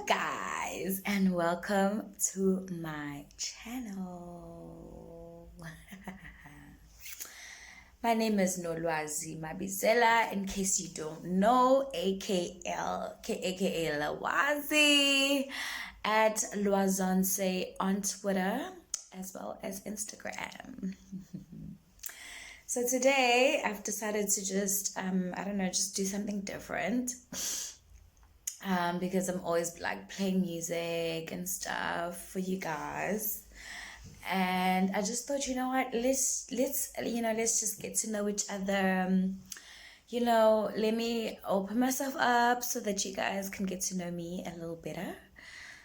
guys, and welcome to my channel. My name is Lwazi Mabizela, in case you don't know, aka Lwazi, at Lwazonse on Twitter as well as Instagram. So today I've decided to just just do something different. Because I'm always like playing music and stuff for you guys, and I just thought, you know what, let's just get to know each other. Let me open myself up so that you guys can get to know me a little better,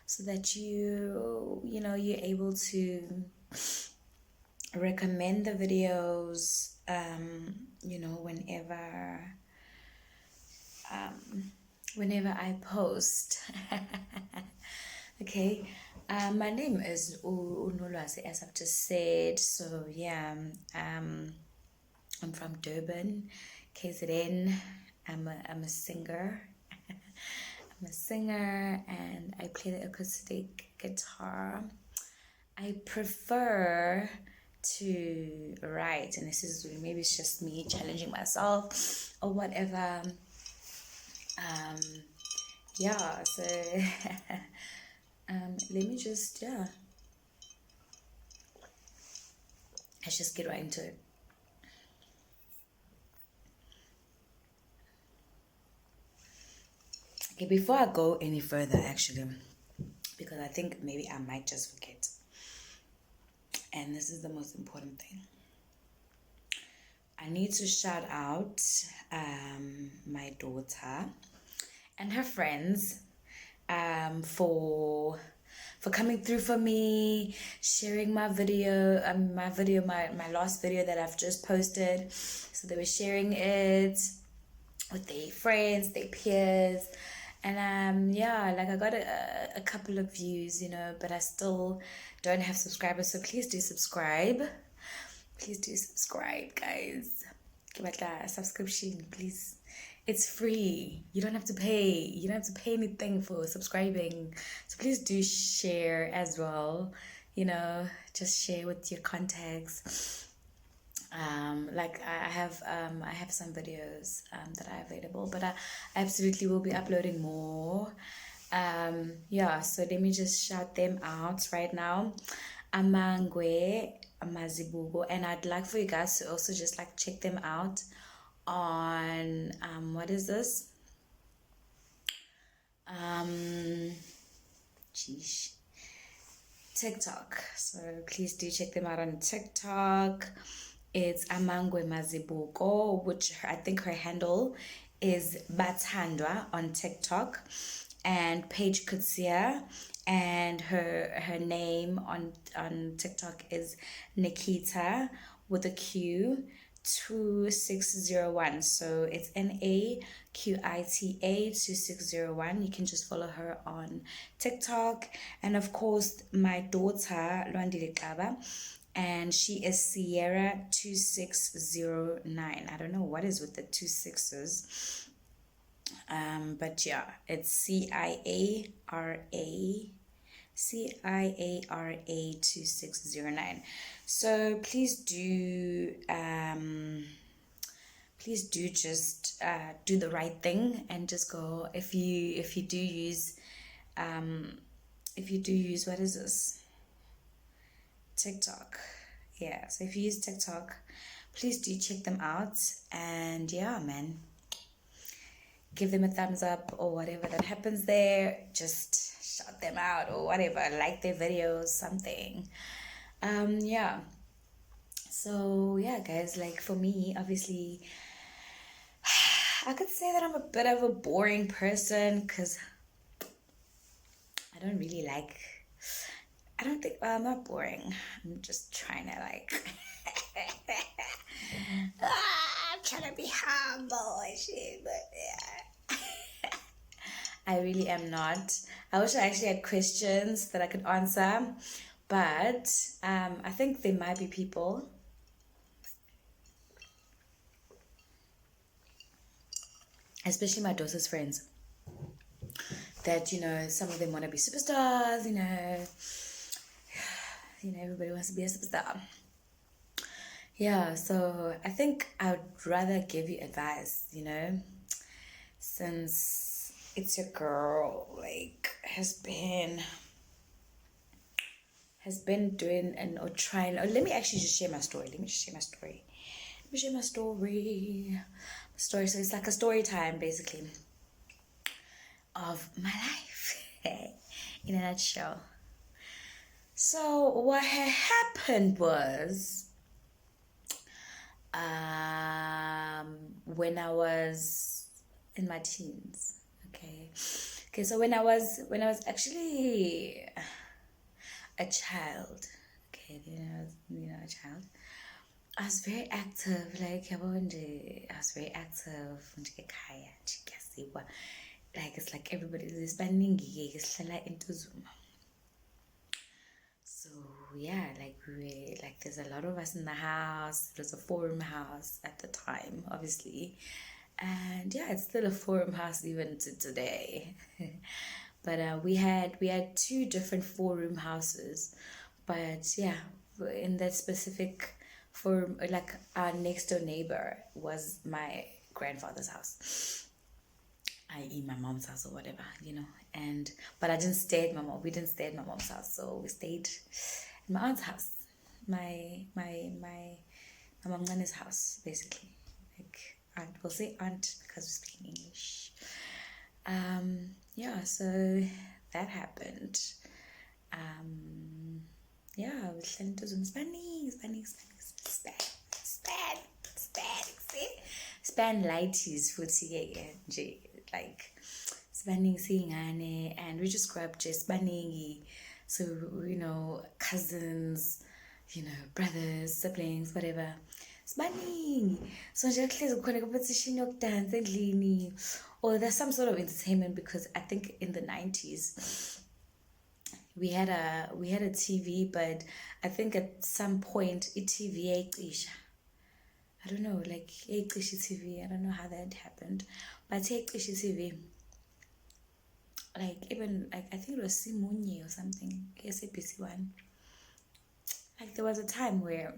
so that you're able to recommend the videos whenever I post. Okay. My name is Lwazi, as I've just said. So yeah, I'm from Durban, KZN. I'm a singer. I'm a singer, and I play the acoustic guitar. I prefer to write, and this is maybe it's just me challenging myself or whatever. So let me just let's just get right into it. Okay, before I go any further, actually, because I think maybe I might just forget, and this is the most important thing, I need to shout out my daughter and her friends for coming through for me, sharing my video, my last video that I've just posted. So they were sharing it with their friends, their peers, and I got a couple of views, but I still don't have subscribers. So please do subscribe. Please do subscribe, guys. Give it a subscription, please. It's free. You don't have to pay. You don't have to pay anything for subscribing. So please do share as well. Just share with your contacts. I have some videos that are available, but I absolutely will be uploading more. So let me just shout them out right now. Amangwe Mazibugo, and I'd like for you guys to also just like check them out on what is this? TikTok. So please do check them out on TikTok. It's Amangwe Mazibuko, which I think her handle is Bathandwa on TikTok, and Paige Kutsia, and her name on TikTok is Nikita with a Q 2601. So it's NAQITA 2601. You can just follow her on TikTok. And of course, my daughter Lwandile Kaba, and she is Sierra 2609. I don't know what is with the 26s. But yeah, it's CIARA 2609. So please do just do the right thing and just go. If you do use what is this, TikTok, yeah, so if you use TikTok, please do check them out, and yeah, man, give them a thumbs up or whatever that happens there. Just shout them out or whatever, like their videos, something. So yeah, guys, like for me, obviously, I could say that I'm a bit of a boring person, because I don't think I'm not boring. I'm just trying to I'm trying to be humble and shit, but yeah. I really am not. I wish I actually had questions that I could answer, but I think there might be people, especially my daughter's friends, that, some of them want to be superstars, everybody wants to be a superstar. Yeah, so I think I would rather give you advice, since it's your girl, like, has been doing or trying, or let me actually just share my story. Let me share my story. So it's like a story time, basically, of my life, in a nutshell. So what had happened was, when I was in my teens, okay, so when I was actually a child, okay, a child, I was very active, like, I was very active, like, it's like everybody's baningi, into Zoom. So yeah, like, there's a lot of us in the house. It was a four-room house at the time, obviously, and yeah, it's still a four-room house even to today. But we had two different four-room houses, but yeah, in that specific four-room, like, our next door neighbor was my grandfather's house, i.e. my mom's house or whatever, but I didn't stay at my mom. We didn't stay at my mom's house, so we stayed at my aunt's house, my mom's house, basically. Like, aunt, we'll say aunt because we're speaking English. Yeah, so that happened. Yeah, we listened to some span lighties futhi nje, like, spanning singane, and we just grew up just spanning, so, cousins, brothers, siblings, whatever, spanning. So nje kuhlezi kukhona competition yokudansa endlini, or there's some sort of entertainment, because I think in the 90s we had a TV, but I think at some point TV yayicisha. I don't know, like, yayicisha TV. I don't know how that happened, but yayicisha TV. Like, even, like, I think it was Simunye or something, SABC one. Like, there was a time where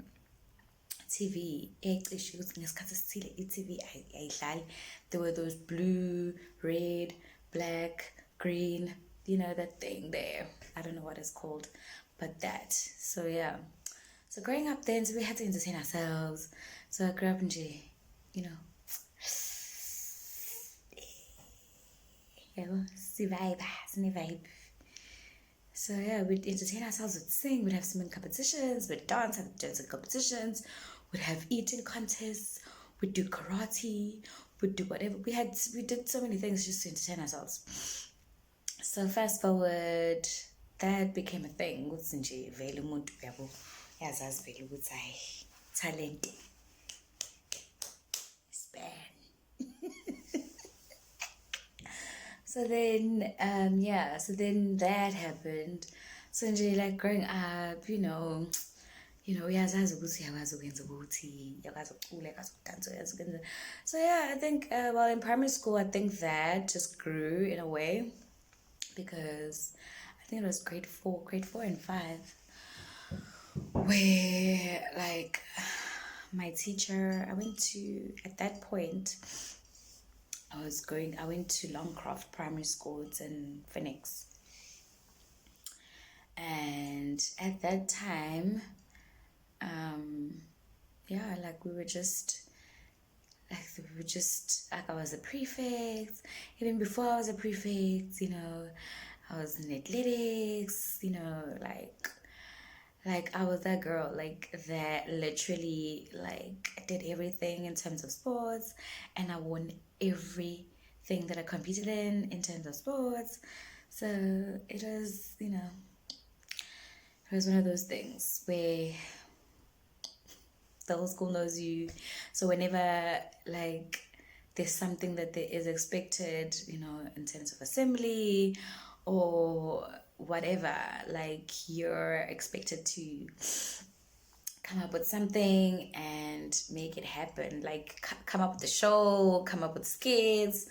TV yayicisha ukuthi ngesikhathi esithile i-TV ayidlali. There were those blue, red, black, green, that thing there. I don't know what it's called, but that. So yeah, so growing up then, so we had to entertain ourselves. So I grew up in J, vibe. So yeah, we'd entertain ourselves, we'd sing, we'd have singing competitions, we'd dance, have dancing competitions, we'd have eating contests, we'd do karate, we'd do whatever. We did so many things just to entertain ourselves. So fast forward, that became a thing. Ukuthi nje vele umuntu uyabo yazazi vele ukuthi hayi talent span. So then that happened. So nje, like, growing up, uyazazi ukuthi uyakwazi ukwenza ukuthi, uyakwazi ukucula, uyakwazi ukudansa, uyakwazi ukwenza. So yeah, I think well, in primary school, I think that just grew in a way, because I think it was grade 4 and 5, where, like, my teacher, at that point, I went to Longcroft Primary School. It's in Phoenix. And at that time, yeah, like, we were just, like, I was a prefect. Even before I was a prefect, I was in athletics, like, I was that girl, like, that literally, like, did everything in terms of sports, and I won everything that I competed in terms of sports. So it was, it was one of those things where the whole school knows you. So whenever, like, there's something that there is expected, in terms of assembly or whatever, like, you're expected to come up with something and make it happen, like, come up with a show, come up with skits,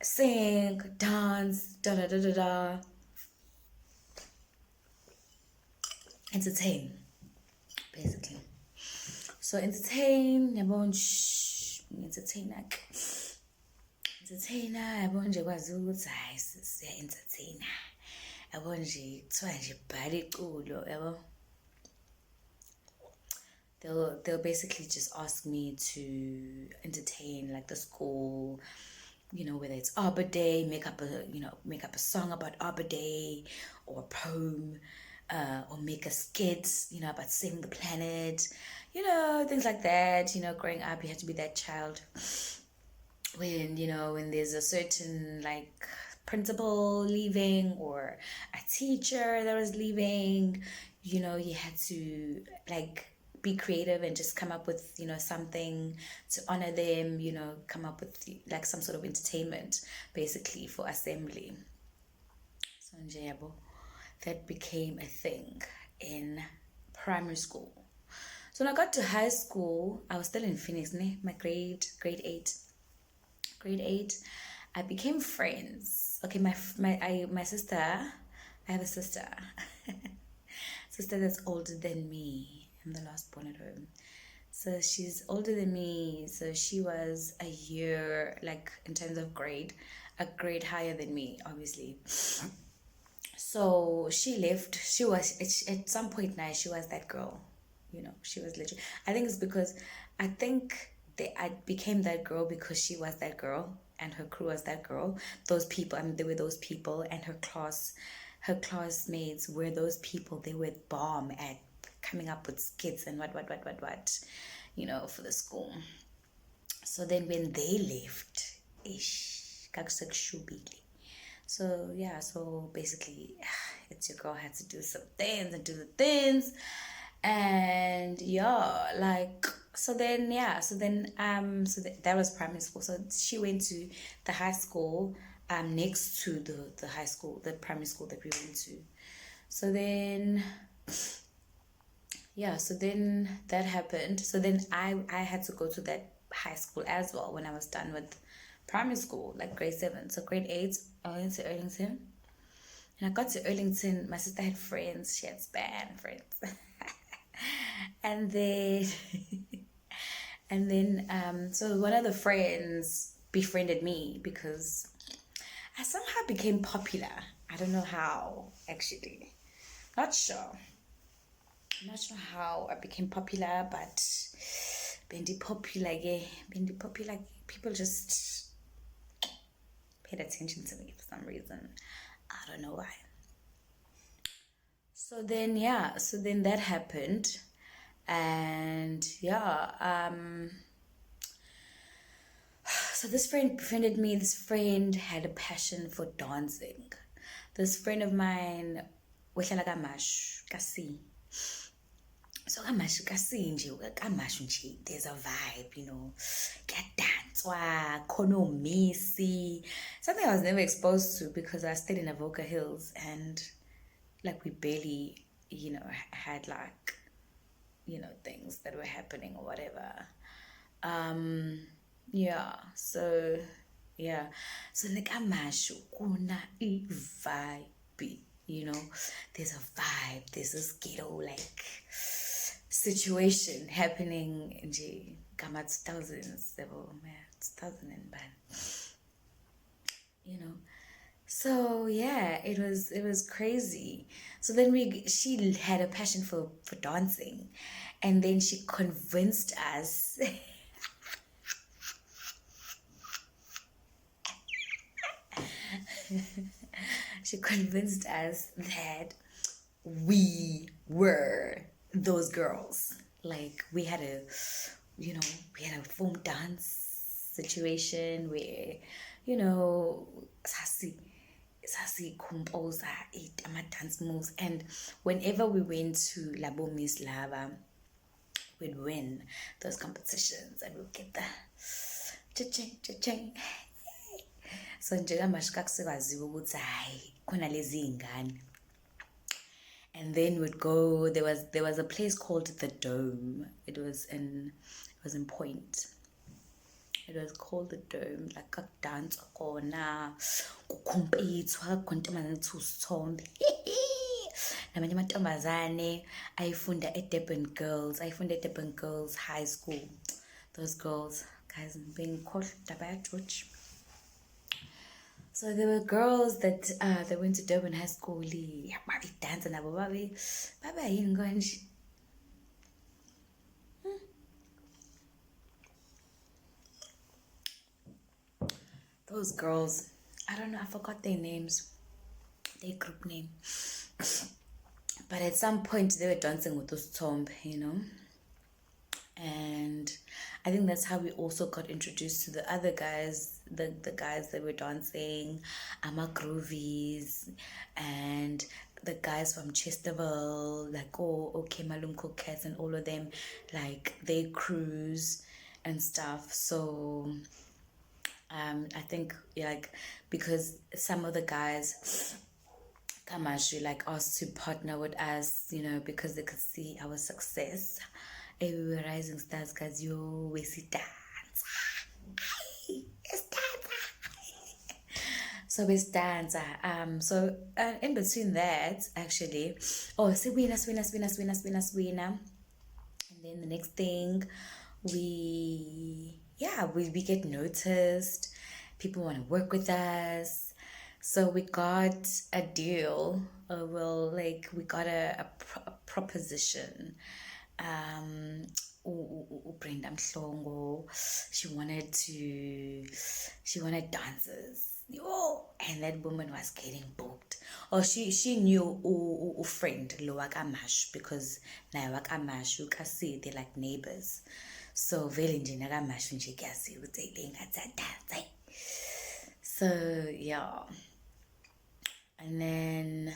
sing, dance, da da da da da, entertain, basically. So entertain, yabona entertainer, yabona nje kwazi ukuthi hayi siya entertainer, yabona nje kuthiwa nje bhala iculo, yabo. They'll basically just ask me to entertain like the school, whether it's Arbor Day, make up a song about Arbor Day or a poem, or make a skit, about saving the planet, things like that. Growing up, you had to be that child when there's a certain like principal leaving or a teacher that was leaving, you had to like be creative and just come up with something to honor them, come up with like some sort of entertainment basically for assembly. So njayabo, that became a thing in primary school. So when I got to high school, I was still in Phoenix, my grade 8, I became friends. Okay, my sister, I have a sister, sister that's older than me. I'm the last born at home, so she's older than me. So she was a year, like in terms of grade, a grade higher than me, obviously. So she left. She was at some point now. She was that girl, She was literally. I think it's because I think I became that girl because she was that girl and her crew was that girl. Those people, I mean, they were those people, and her classmates were those people. They were bomb at coming up with skits and what, for the school. So then when they left, so yeah, so basically, it's your girl had to do some things and do the things, and yeah, like so that was primary school. So she went to the high school next to the high school, the primary school that we went to. So then that happened. So then I had to go to that high school as well when I was done with primary school, like grade 7. So grade 8 I went to Arlington. And I got to Arlington, my sister had friends. She had Span friends. And then so one of the friends befriended me because I somehow became popular. I don't know how, actually. Not sure. I'm not sure how I became popular, but being popular, people just paid attention to me for some reason. I don't know why. So then that happened, and so this friend befriended me. This friend had a passion for dancing. This friend of mine, wehlala kaMashu, kasi. So kaMashu nje, there's a vibe, kuyadanswa, khona Messi. Something I was never exposed to because I stayed in Avoca Hills and like we barely, had like, things that were happening or whatever. So like kaMashu kuna vibe, there's a vibe, there's this ghetto like situation happening in kama 2000s, 2000 and so yeah, it was crazy. So then she had a passion for dancing, and then she convinced us she convinced us that we were those girls. Like we had a folk dance situation where, sasi composer dance moves, and whenever we went to Labo Miss Lava, we'd win those competitions and we'd get the cha-ching. So njengamanje kakusekwaziwa ukuthi hayi khona lezi ingane. And then we'd go, there was a place called the Dome. It was in Point. It was called the Dome. Like a dance kona, kukumpitswa kontomazane tusithombe. Namanye amantombazane ayifunda eDurban Girls High School. Those girls, guys, being called Dabaya George. So there were girls that went to Durban High School. Baby dance and baby those girls, I don't know, I forgot their names, their group name. But at some point they were dancing with those tomb, and I think that's how we also got introduced to the other guys, the guys that were dancing, Ama Groovies, and the guys from Chesterville, like okay, Malumko Cats and all of them, like they cruise and stuff. So I think like because some of the guys Kamashi like asked to partner with us, because they could see our success. We were rising stars, guys. Yo, we see dance. So we dance. So in between that, actually, swina. And then the next thing, we get noticed. People want to work with us. So we got a deal. We got a proposition. Brenda Mhlongo, she wanted dancers. And that woman was getting booked. She knew a friend Lwazi because now Wakamash kasi they're like neighbors. So vele nje nakamash nje kasi ukuthi dance. So yeah. And then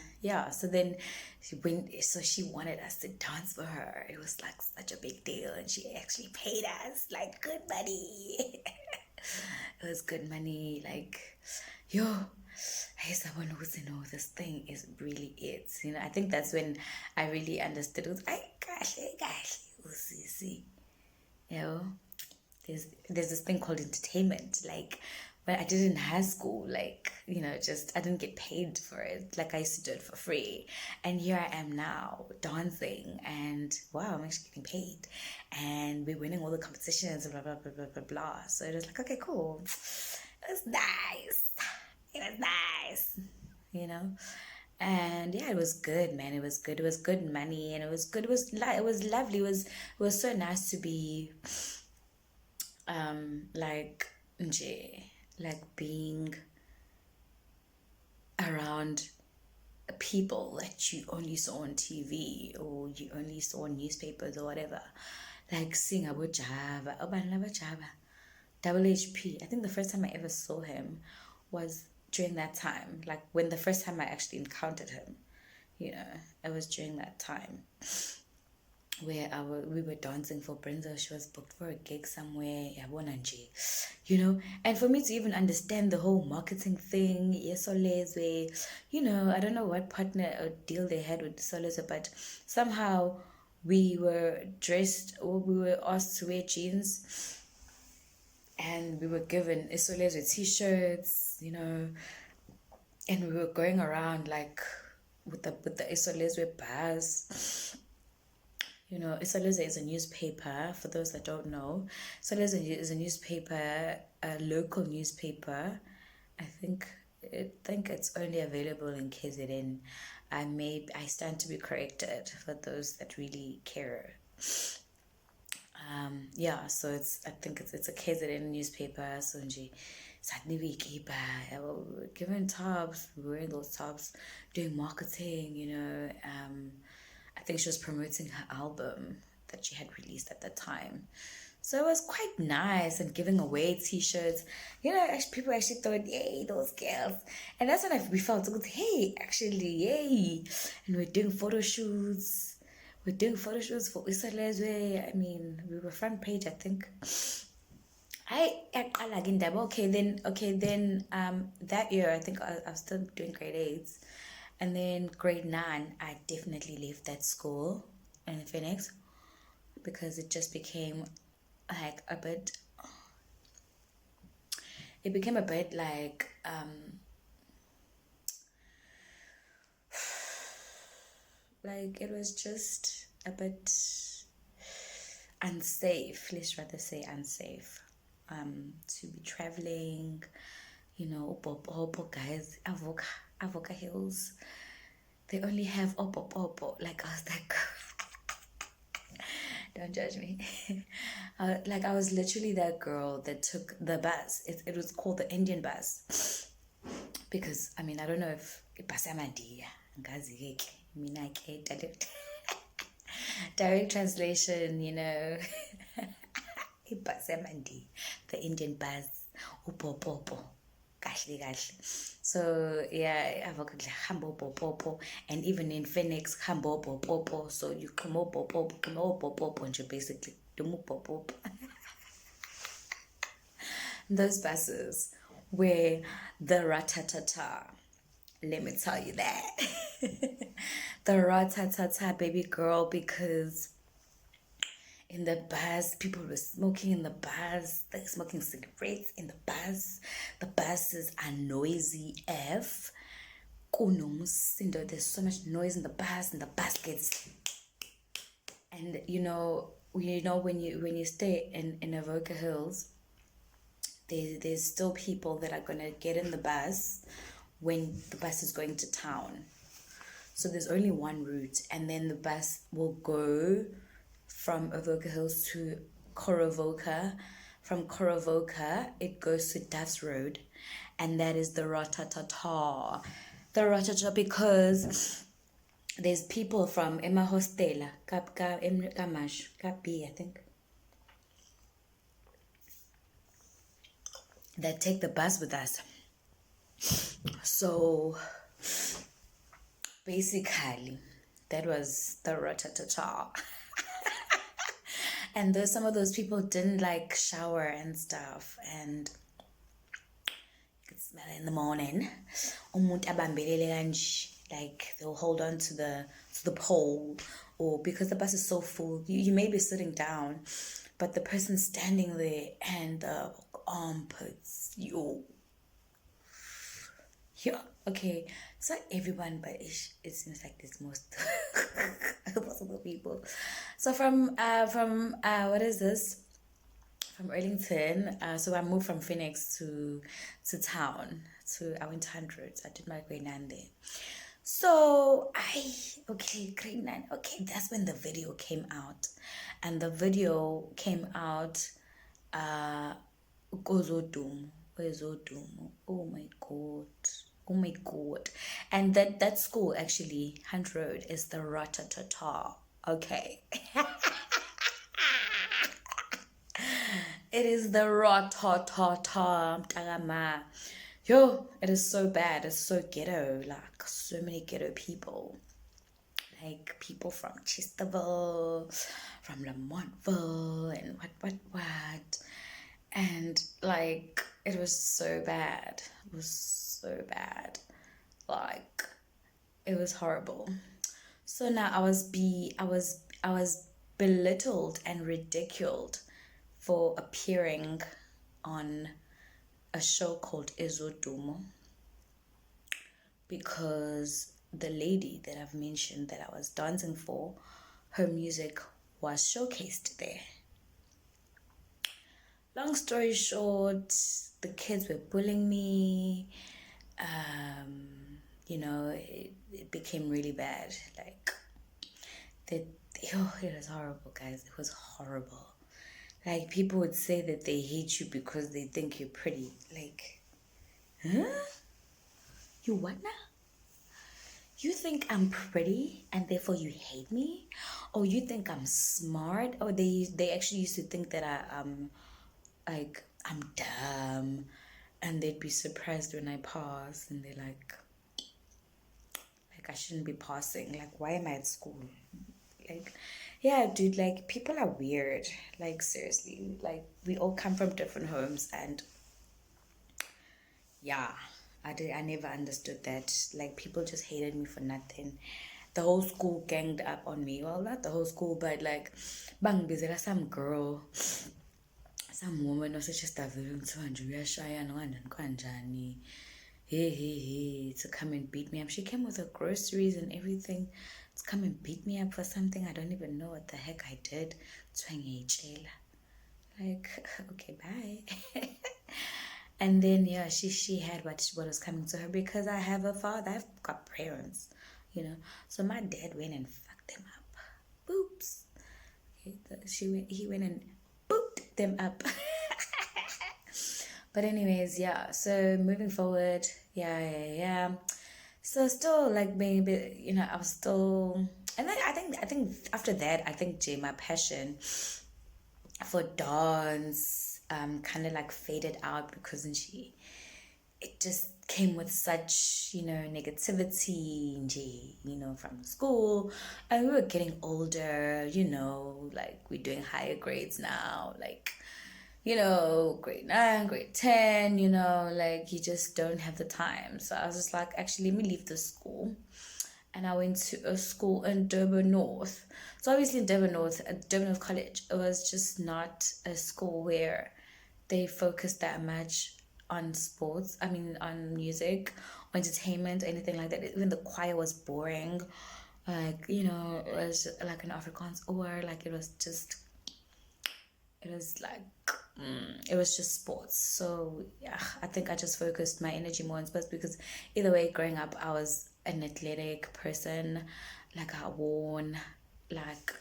she wanted us to dance for her. It was like such a big deal, and she actually paid us like good money. It was good money. Like, hey, someone who's this thing is really it. I think that's when I really understood. It was there's this thing called entertainment, like. But I did it in high school, like, just I didn't get paid for it. Like I used to do it for free. And here I am now dancing and wow, I'm actually getting paid. And we're winning all the competitions and blah, blah, blah, blah, blah, blah. So it was like, okay, cool. It was nice. And yeah, it was good, man. It was good. It was good money and it was good. It was lovely. It was so nice to be, like being around people that you only saw on TV or you only saw in newspapers or whatever, like seeing about Java, Double HP. I think the first time I ever saw him was during that time, like when the first time I actually encountered him, it was during that time where we were dancing for Brenda. She was booked for a gig somewhere, and for me to even understand the whole marketing thing, Solezwe, I don't know what partner or deal they had with Solezwe, but somehow we were dressed, or we were asked to wear jeans, and we were given Solezwe t-shirts, and we were going around like with the Solezwe bars. Isoleza is a newspaper, for those that don't know. Isoleza is a newspaper, a local newspaper. I think it's only available in KZN. I stand to be corrected for those that really care. So I think it's a KZN newspaper. So we were given tops, we were wearing those tops, doing marketing, I think she was promoting her album that she had released at the time. So it was quite nice, and giving away t-shirts. People actually thought, yay, those girls. And that's when we felt good, hey, actually, yay. And we're doing photo shoots. We're doing photo shoots for Isalezwe. I mean, we were front page, I think. Okay, then that year, I think I was still doing grade 8s. And then grade 9, I definitely left that school in Phoenix because it just became like a bit it became a bit like it was just a bit unsafe, let's rather say unsafe, to be traveling, opo guys, avoca hills, they only have opo. Like I was like, don't judge me. I was literally that girl that took the bus. It was called the Indian bus, because I mean, I don't know if direct translation, the Indian bus, upopopo, kahle kahle. So yeah, hambo popo, and even in Phoenix, hambo popo. So you come popo, and you basically do popo. Those buses were the ratatata. Let me tell you that. The ratatata, baby girl, because in the bus, people were smoking in the bus, like smoking cigarettes in the bus. The buses are noisy F. There's so much noise in the bus, and the bus gets. And when you stay in Avoca Hills, there's still people that are gonna get in the bus when the bus is going to town. So there's only one route, and then the bus will go from Avoca Hills to Korovoka. From Korovoka, it goes to Duff's Road, and that is the Ratatata. The Ratatata, because there's people from Emma Hostela, Kap B, I think, that take the bus with us. So basically, that was the Ratatata. And some of those people didn't like shower and stuff, and you could smell it in the morning. Like they'll hold on to the pole, or because the bus is so full, you may be sitting down, but the person standing there and the armpits, yeah, okay, it's not everyone, but it seems like there's most possible people. So from what is this? From Arlington. So I moved from Phoenix to town. I went to 100. I did my grade 9 there. So grade 9. Okay, that's when the video came out, and the video came out. Kozodum. Oh my god. And that school, actually, Hunt Road, is the Ratatata. Okay. It is the Ratatata. Tagama. Yo, it is so bad. It's so ghetto. Like, so many ghetto people. Like, people from Chesterville, from Lamontville, and what. And like, it was so bad. It was so bad. Like, it was horrible. So now I was belittled and ridiculed for appearing on a show called Ezodumo, because the lady that I've mentioned that I was dancing for, her music was showcased there. Long story short, the kids were bullying me. It became really bad. Like, it was horrible, guys. It was horrible. Like, people would say that they hate you because they think you're pretty. Like, huh? You what now? You think I'm pretty and therefore you hate me? Or you think I'm smart? Or they actually used to think that I'm dumb, and they'd be surprised when I pass, and they're like I shouldn't be passing. Like, why am I at school? Like, yeah, dude, like, people are weird. Like, seriously, like, we all come from different homes, and yeah, I never understood that. Like, people just hated me for nothing. The whole school ganged up on me. Well, not the whole school, but like, bang bizela some girl. some woman also just aveleng to uyashaya kanjani. Hey, to come and beat me up. She came with her groceries and everything to come and beat me up for something I don't even know what the heck I did. Like, okay, bye. And then yeah, she had what was coming to her because I have a father. I've got parents, you know. So my dad went and fucked them up. Boops. Okay, he went and booped them up. But anyways, yeah. So moving forward, yeah. So still like maybe I was still, and then I think after that I think my passion for dance kind of like faded out because it just came with such negativity from school, and we were getting older, like we're doing higher grades now, like grade 9, grade 10, like you just don't have the time. So I was just like, actually, let me leave this school. And I went to a school in Durban North. So obviously in Durban North, at Durban North College, it was just not a school where they focused that much on sports. I mean, on music, or entertainment, anything like that. Even the choir was boring. Like, it was like an Afrikaans, or like it was like it was just sports. So yeah, I think I just focused my energy more on sports because either way, growing up I was an athletic person. Like I won like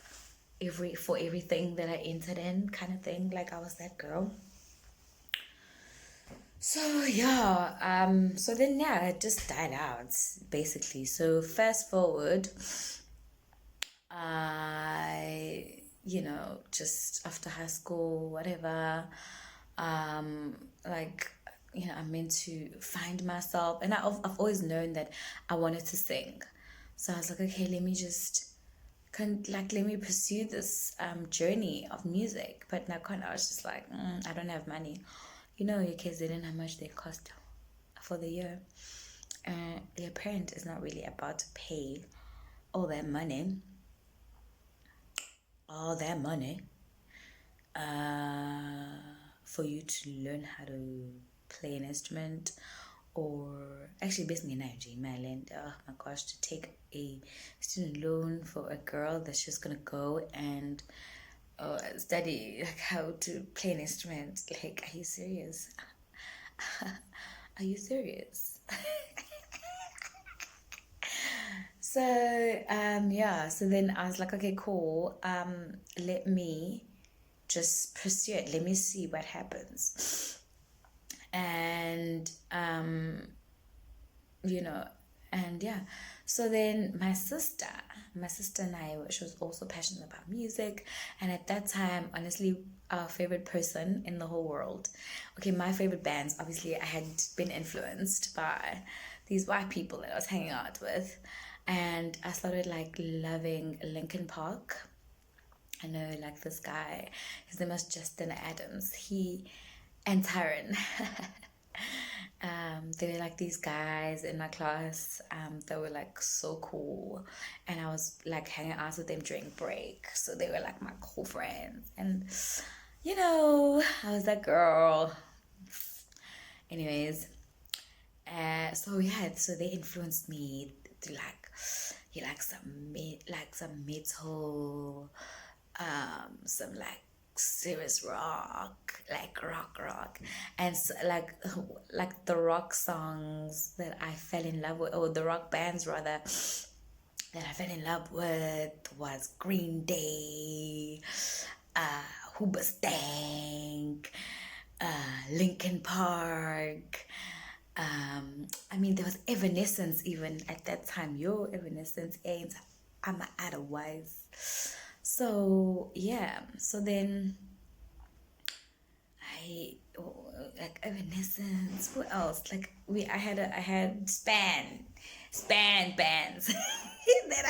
everything that I entered in, kind of thing. Like I was that girl. So yeah, so then yeah, it just died out basically. So fast forward, I just after high school, whatever, like I'm meant to find myself, and I've always known that I wanted to sing. So I was like, okay, let me just let me pursue this journey of music. But now I was just like, I don't have money. Your kids didn't know how much they cost for the year. Your parent is not really about to pay all that money for you to learn how to play an instrument, or actually basically in Maryland, oh my gosh, to take a student loan for a girl that's just gonna go and study like how to play an instrument. Like, are you serious? Are you serious? So yeah, so then I was like, okay, cool, let me just pursue it, let me see what happens. And and yeah, so then my sister and I, she was also passionate about music, and at that time, honestly, our favorite person in the whole world, okay, my favorite bands, obviously I had been influenced by these white people that I was hanging out with, and I started like loving Linkin Park. I know, like, this guy, his name was Justin Adams, and Tyron. They were like these guys in my class. They were like so cool, and I was like hanging out with them during break. So they were like my cool friends, and I was that girl. Anyways, so yeah, so they influenced me to like, some metal, some like serious rock, like rock, and so, like the rock songs that I fell in love with, or the rock bands rather, that I fell in love with was Green Day, Hoobastank, Linkin Park. I mean, there was Evanescence even at that time. Evanescence ain't, I'm otherwise. So yeah, so then like Evanescence. Who else? Like I had span bands that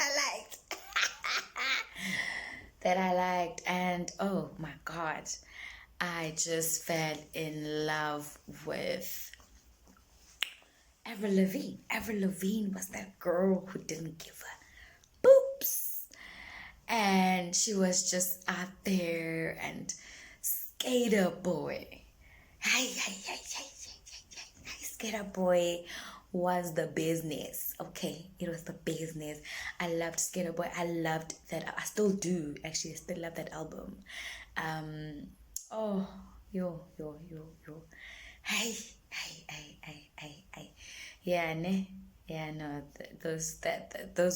I liked. And oh my god, I just fell in love with Avril Lavigne. Avril Lavigne was that girl who didn't give a boops, and she was just out there, and Skater boy. Hey, Skater boy was the business. Okay, it was the business. I loved Skater Boy. I loved that. I still do. Actually, I still love that album. Oh, yo. Hey, hey. Yeah, ne. Yeah, no. Those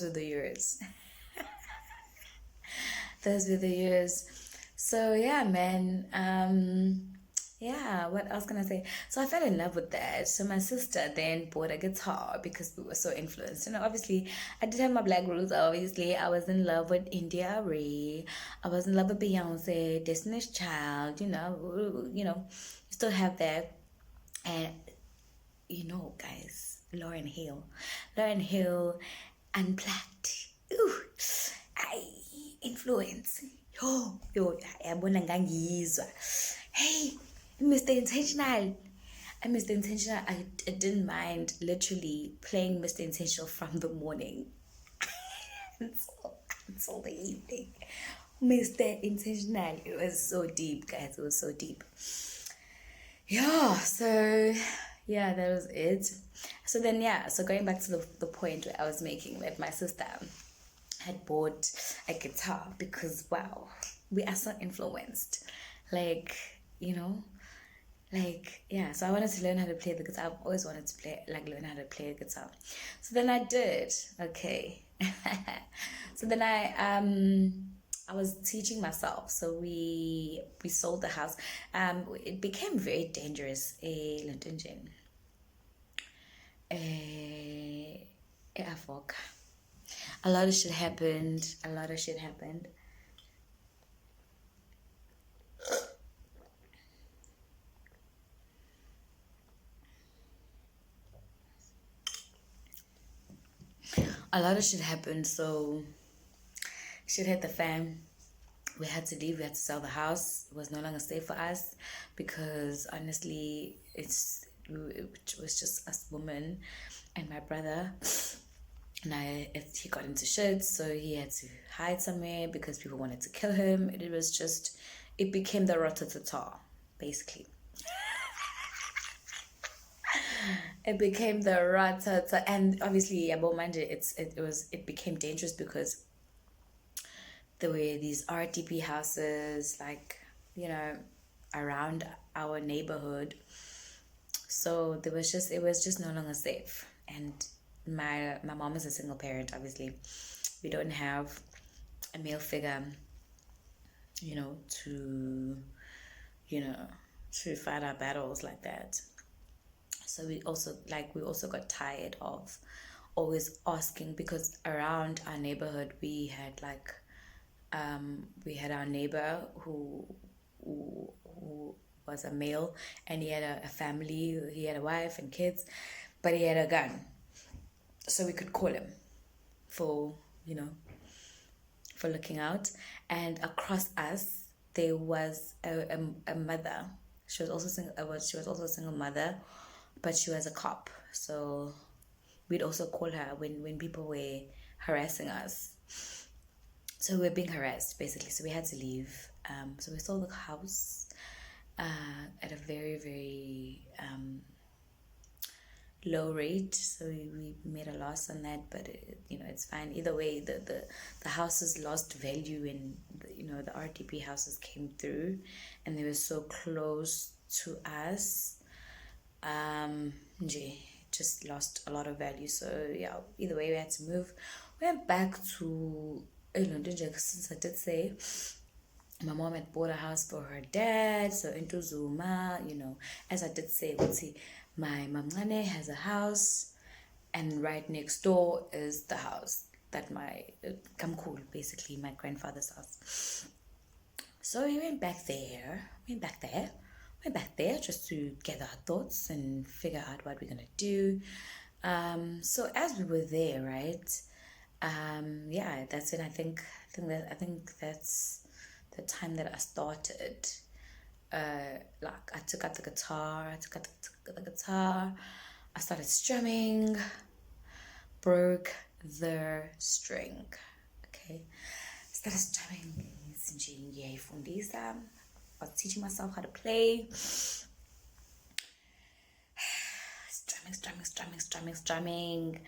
were the years. Those were the years. So yeah, man. Yeah, what else can I say? So I fell in love with that. So my sister then bought a guitar because we were so influenced. Obviously, I did have my black roots. Obviously, I was in love with India Ray. I was in love with Beyonce, Destiny's Child. You still have that. And guys, Lauren Hill, Unplugged. Ooh, I influence. Yo, yabona ngangiyizwa. Hey, Mr. Intentional. Mr. Intentional, I didn't mind literally playing Mr. Intentional from the morning until the evening. Mr. Intentional. It was so deep, guys. It was so deep. Yeah, so yeah, that was it. So then, yeah, so going back to the point where I was making, that my sister had bought a guitar because, wow, we are so influenced. Like, yeah, so I wanted to learn how to play the guitar. I've always wanted to learn how to play a guitar. So then I did. Okay. So then I was teaching myself. So we sold the house. It became very dangerous. A lot of shit happened. So shit hit the fan. We had to leave. We had to sell the house. It was no longer safe for us because honestly, it was just us women and my brother. And he got into shit, so he had to hide somewhere because people wanted to kill him. It became the Rotatata, basically. It became the Ratata, and obviously, it became dangerous because there were these RTP houses, around our neighborhood. So it was just no longer safe. And my mom is a single parent. Obviously, we don't have a male figure, to to fight our battles like that. So we also got tired of always asking, because around our neighborhood we had our neighbor who was a male, and he had a family. He had a wife and kids, but he had a gun, so we could call him for for looking out. And across us there was a mother. She was also a single mother, but she was a cop. So we'd also call her when people were harassing us. So we were being harassed, basically. So we had to leave. So we sold the house at a very, very low rate. So we made a loss on that, but it's fine. Either way, the houses lost value, and the RTP houses came through, and they were so close to us. Just lost a lot of value. So yeah, either way we had to move. We went back to since I did say my mom had bought a house for her dad, so into Zuma, as I did say, my mamane has a house, and right next door is the house that my Kamkul, basically my grandfather's house. So we went back there just to gather our thoughts and figure out what we're gonna do. So as we were there, right? Yeah, that's when I think that's the time that I started. I took out the guitar. I started strumming. Broke the string. Okay, started strumming. I was teaching myself how to play. Strumming.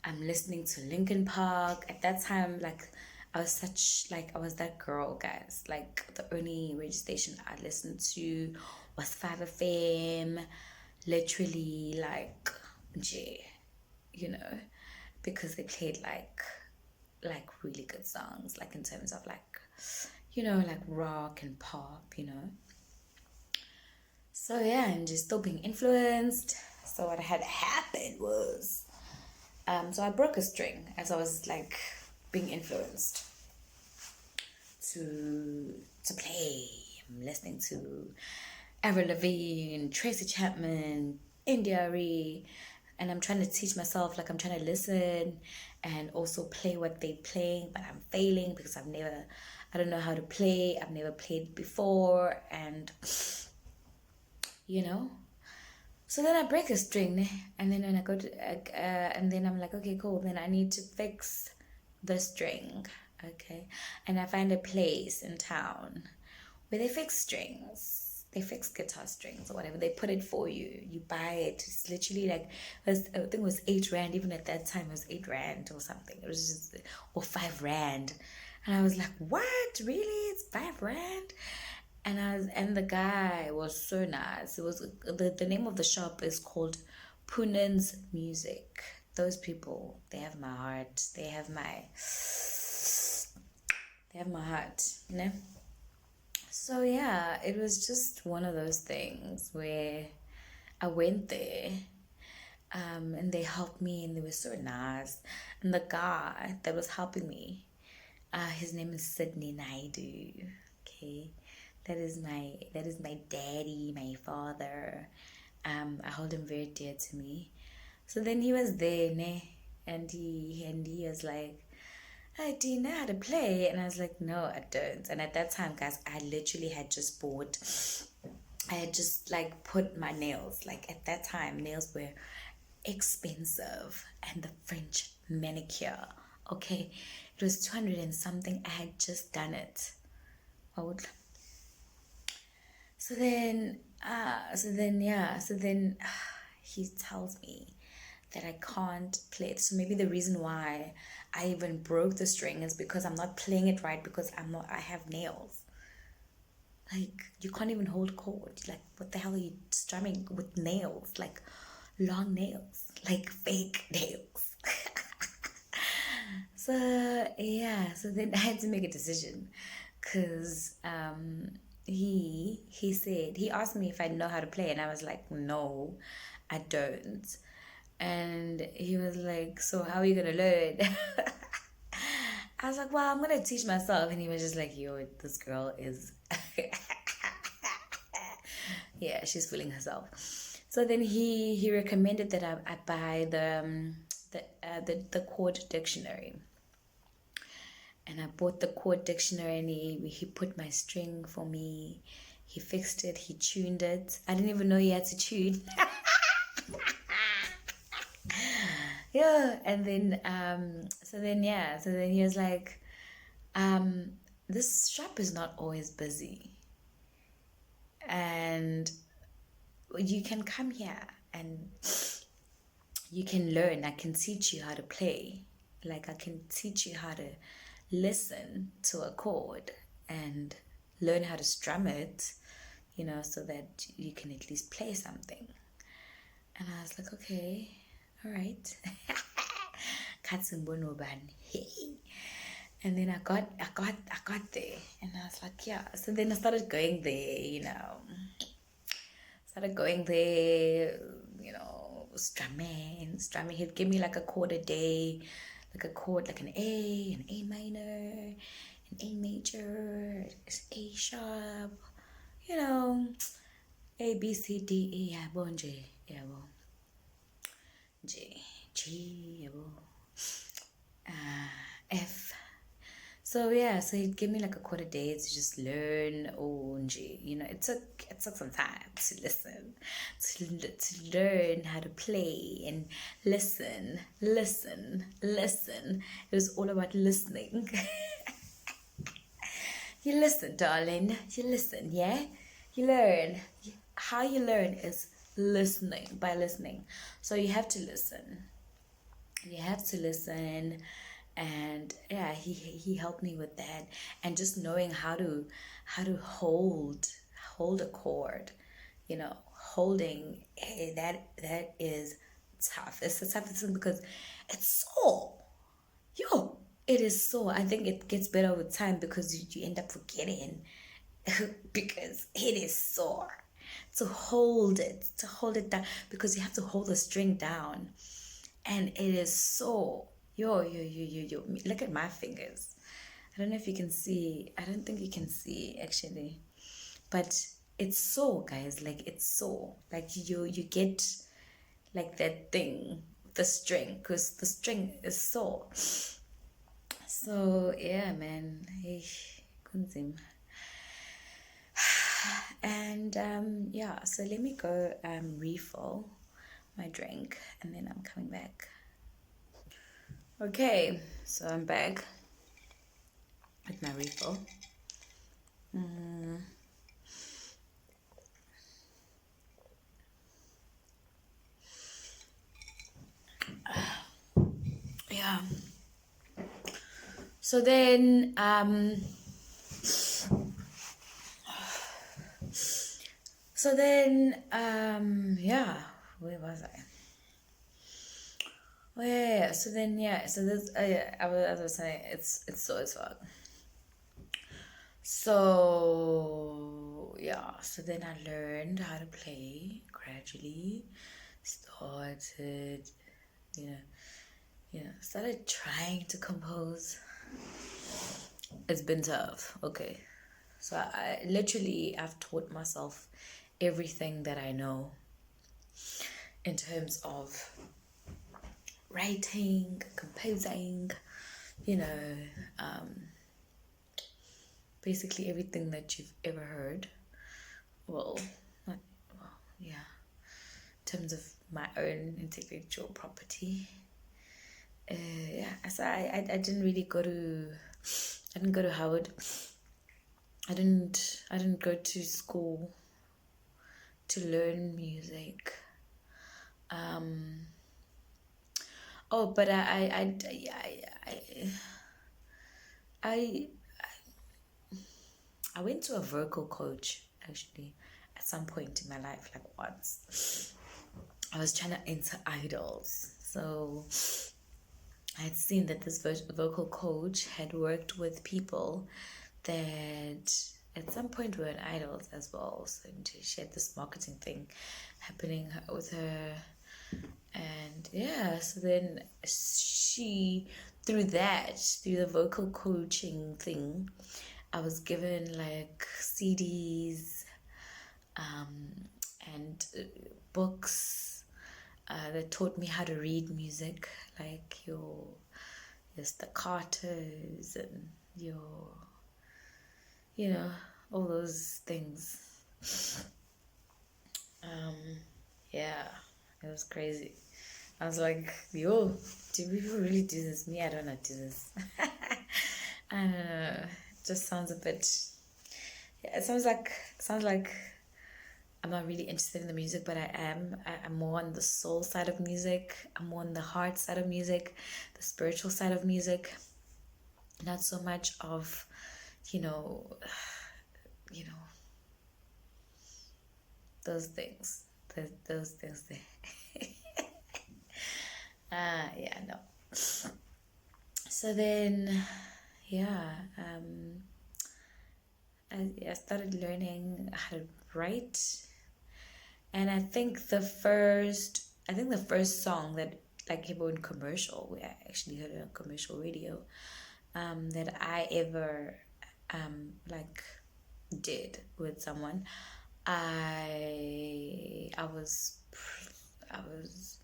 I'm listening to Linkin Park. At that time, like, I was that girl, guys. Like, the only radio station I listened to was 5FM. Literally, like, J, you know, because they played like really good songs, like in terms of like, you know, like rock and pop, you know. So yeah, and just still being influenced. So what had happened was, so I broke a string as I was like being influenced to play. I'm listening to Avril Lavigne, Tracy Chapman, India Arie, and I'm trying to teach myself, like I'm trying to listen and also play what they playing, but I'm failing because I don't know how to play. I've never played before, and you know. So then I break a string, and then when I go to, and then I'm like, okay, cool. Then I need to fix the string, okay. And I find a place in town where they fix strings. They fix guitar strings or whatever. They put it for you. You buy it. It's literally like, I think it was 8 rand. Even at that time, it was 8 rand or something. It was just, or 5 rand. And I was like, what? Really? It's 5 rand? And the guy was so nice. It was the name of the shop is called Punan's Music. Those people, they have my heart. They have my heart, you know. So yeah, it was just one of those things where I went there, and they helped me, and they were so nice. And the guy that was helping me, his name is Sydney Naidu. Okay. That is my daddy, my father. I hold him very dear to me. So then he was there, ne? And he was like, "Hey, do you know how to play?" And I was like, "No, I don't." And at that time, guys, I had just like put my nails. Like at that time, nails were expensive, and the French manicure, okay, it was 200 and something. I had just done it. So then he tells me that I can't play it. So maybe the reason why I even broke the string is because I'm not playing it right, because I have nails. Like, you can't even hold a chord. Like, what the hell are you strumming with nails? Like, long nails. Like, fake nails. So then I had to make a decision, because he asked me if I know how to play, and I was like, no, I don't. And he was like, so how are you gonna learn? I was like, well, I'm gonna teach myself. And he was just like, yo, this girl is yeah, she's fooling herself. So then he recommended that I buy the chord dictionary. And I bought the chord dictionary, and he put my string for me. He fixed it. He tuned it. I didn't even know he had to tune. Yeah. And then so then he was like, this shop is not always busy, and you can come here and you can learn. I can teach you how to play. Like, I can teach you how to listen to a chord and learn how to strum it, you know, so that you can at least play something. And I was like, okay, all right. And then I got there, and I was like, yeah. So then I started going there, you know. Strumming. He'd give me like a chord a day, like a chord, like an A minor, an A major, A sharp, you know, A, B, C, D, E, yabo, J, yabo, J, G, yabo, F. So yeah, so he'd give me like a chord a day to just learn G. You know, it took some time to listen, to learn how to play and listen. It was all about listening. You listen, darling. You listen, yeah? You learn. How you learn is listening, by listening. So you have to listen. You have to listen. And yeah, he helped me with that. And just knowing how to hold a chord, holding that is tough. It's the toughest thing because it's so yo, it is so. I think it gets better with time because you end up forgetting because it is sore to hold it down because you have to hold the string down, and it is so yo. Look at my fingers. I don't know if you can see. I don't think you can see actually, but it's so, guys. Like it's so like you get like that thing, the string, because the string is sore. So yeah, man. Hey, kunzima. And yeah, so let me go refill my drink and then I'm coming back. Okay, so I'm back with my refill. Yeah. So then yeah, where was I? Oh yeah. So then yeah, so this yeah, I was saying it's so as fuck. So yeah, so then I learned how to play gradually. Started, you know, started trying to compose. It's been tough. Okay, so I've taught myself everything that I know in terms of writing, composing, you know, basically everything that you've ever heard. Well, not, well, yeah, in terms of my own intellectual property. Yeah, so I didn't really I didn't go to Howard. I didn't go to school to learn music. Oh, but I I went to a vocal coach actually at some point in my life, like once. I was trying to enter idols, so I had seen that this vocal coach had worked with people that at some point were in idols as well. So she had this marketing thing happening with her, and yeah, so then through the vocal coaching thing, I was given like CDs, and books that taught me how to read music, like your staccatos and your, all those things. Yeah, it was crazy. I was like, yo, do people really do this? Me, I don't know do this. I don't know. It just sounds a bit. Yeah, it sounds like I'm not really interested in the music, but I am. I'm more on the soul side of music. I'm more on the heart side of music, the spiritual side of music. Not so much of, you know, you know, those things. Those things there. Yeah, no. So then, yeah, I started learning how to write, and I think the first song that like came on commercial, we actually heard it on commercial radio, that I ever like did with someone. I was I was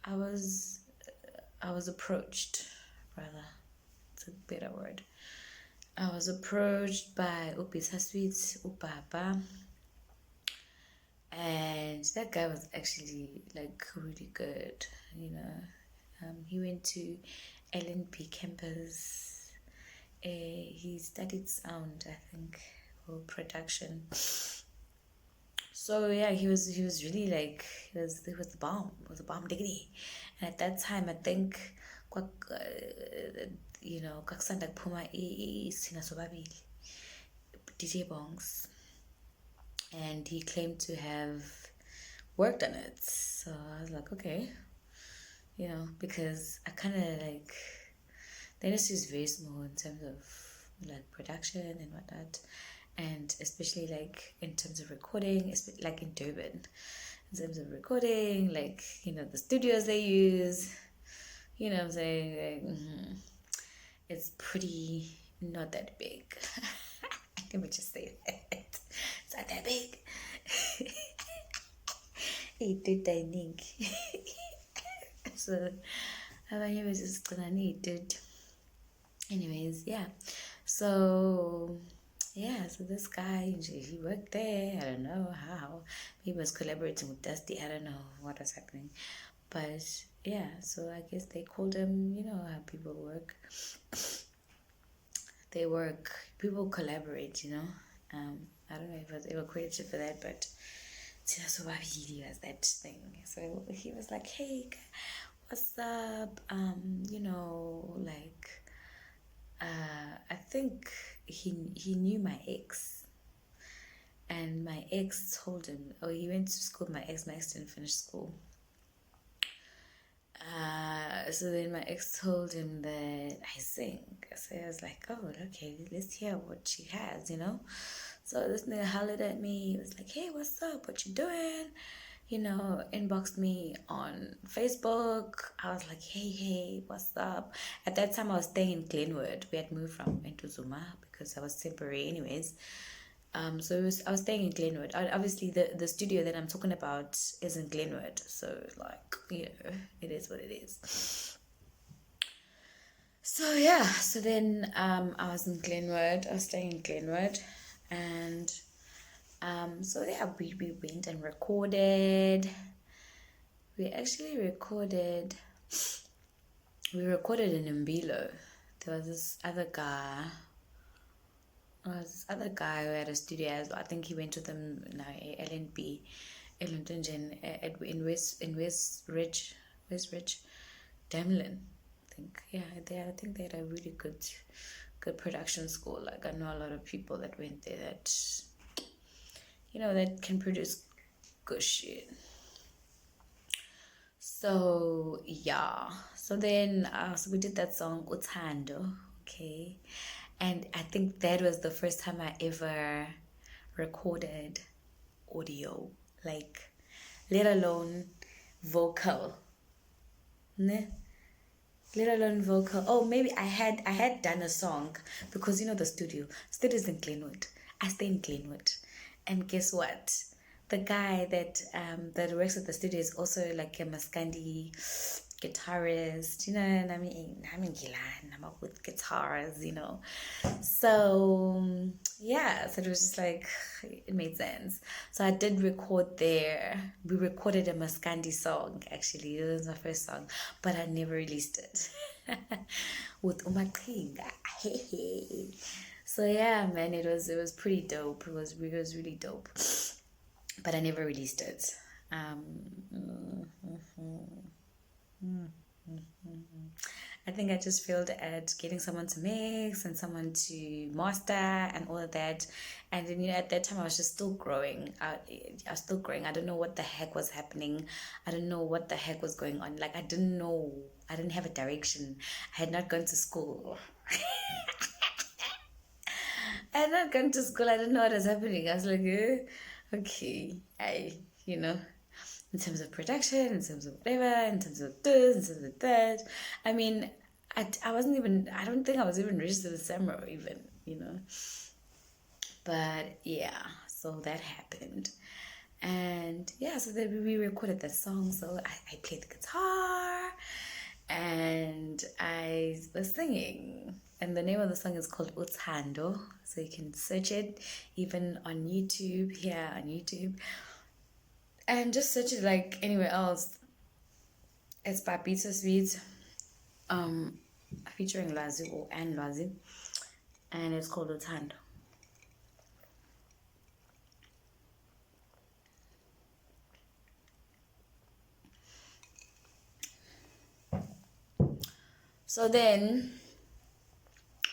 I was I was approached, rather. It's a better word. I was approached by Upisa Sweets Upapa, and that guy was actually like really good, you know. He went to LNP campus. He studied sound, I think, or production. So yeah, he was really like he was the bomb. He was a bomb diggity. And at that time, I think, you know, kakusanda kuphuma sina sobabili, DJ Bongs, and he claimed to have worked on it. So I was like, okay, you know, because I kind of like the industry is very small in terms of like production and whatnot, and especially like in terms of recording, like in Durban, in terms of recording, like, you know, the studios they use, you know what I'm saying, like, it's pretty not that big. Let me just say that it's not that big. Iy'tude so abanye bezizigcina ney'tude. Anyways, yeah, so this guy, he worked there. I don't know how. He was collaborating with Dusty. I don't know what was happening, but yeah, so I guess they called him, you know how people work. They work, people collaborate, you know. I don't know if I was ever credited for that, but so he was that thing. So he was like, hey, what's up? You know, like, I think he knew my ex, and my ex told him, oh, he went to school. My ex didn't finish school. So then my ex told him that I sing. So I was like, oh, okay, let's hear what she has, you know. So this nigga hollered at me. He was like, hey, what's up? What you doing? You know, inboxed me on Facebook. I was like, hey, what's up? At that time, I was staying in Glenwood. We had moved from Entuzuma because I was temporary anyways. So I was staying in Glenwood. Obviously, the studio that I'm talking about is in Glenwood. So, like, you know, it is what it is. So, yeah. So then I was in Glenwood. I was staying in Glenwood. And so, yeah, we went and recorded. We actually recorded. We recorded in Mbilo. There was this other guy. Who had a studio as well. I think he went to them now, LNP, in West Ridge, Demlin. I think they had a really good production school. Like, I know a lot of people that went there that, you know, that can produce good shit. So yeah, so then so we did that song Utando, okay, and I think that was the first time I ever recorded audio, like, let alone vocal, ne? Let alone vocal. Oh, maybe I had done a song, because you know the studio's in Glenwood. I stay in Glenwood, and guess what? The guy that works at the studio is also like a Maskandi guitarist, you know, and I'm with guitars, you know. So yeah, so it was just like, it made sense. So I did record there. We recorded a Maskandi song, actually. It was my first song, but I never released it. With Umakringa. So yeah, man, it was pretty dope. It was really dope. But I never released it. I think I just failed at getting someone to mix and someone to master and all of that. And then, you know, at that time I was just still growing. I was still growing. I don't know what the heck was happening. I don't know what the heck was going on. Like, I didn't know. I didn't have a direction. I had not gone to school. I had not gone to school. I didn't know what was happening. I was like, okay, you know, in terms of production, in terms of whatever, in terms of this, in terms of that. I mean, I wasn't even, I don't think I was even registered with SAMRO even, you know. But yeah, so that happened. And yeah, so then we recorded that song. So I played the guitar and I was singing. And the name of the song is called Utsando. So you can search it even on YouTube, here on YouTube. And just search it like anywhere else. It's by Bittersweet. featuring Lwazi and Lwazi, and it's called Uthando. So then,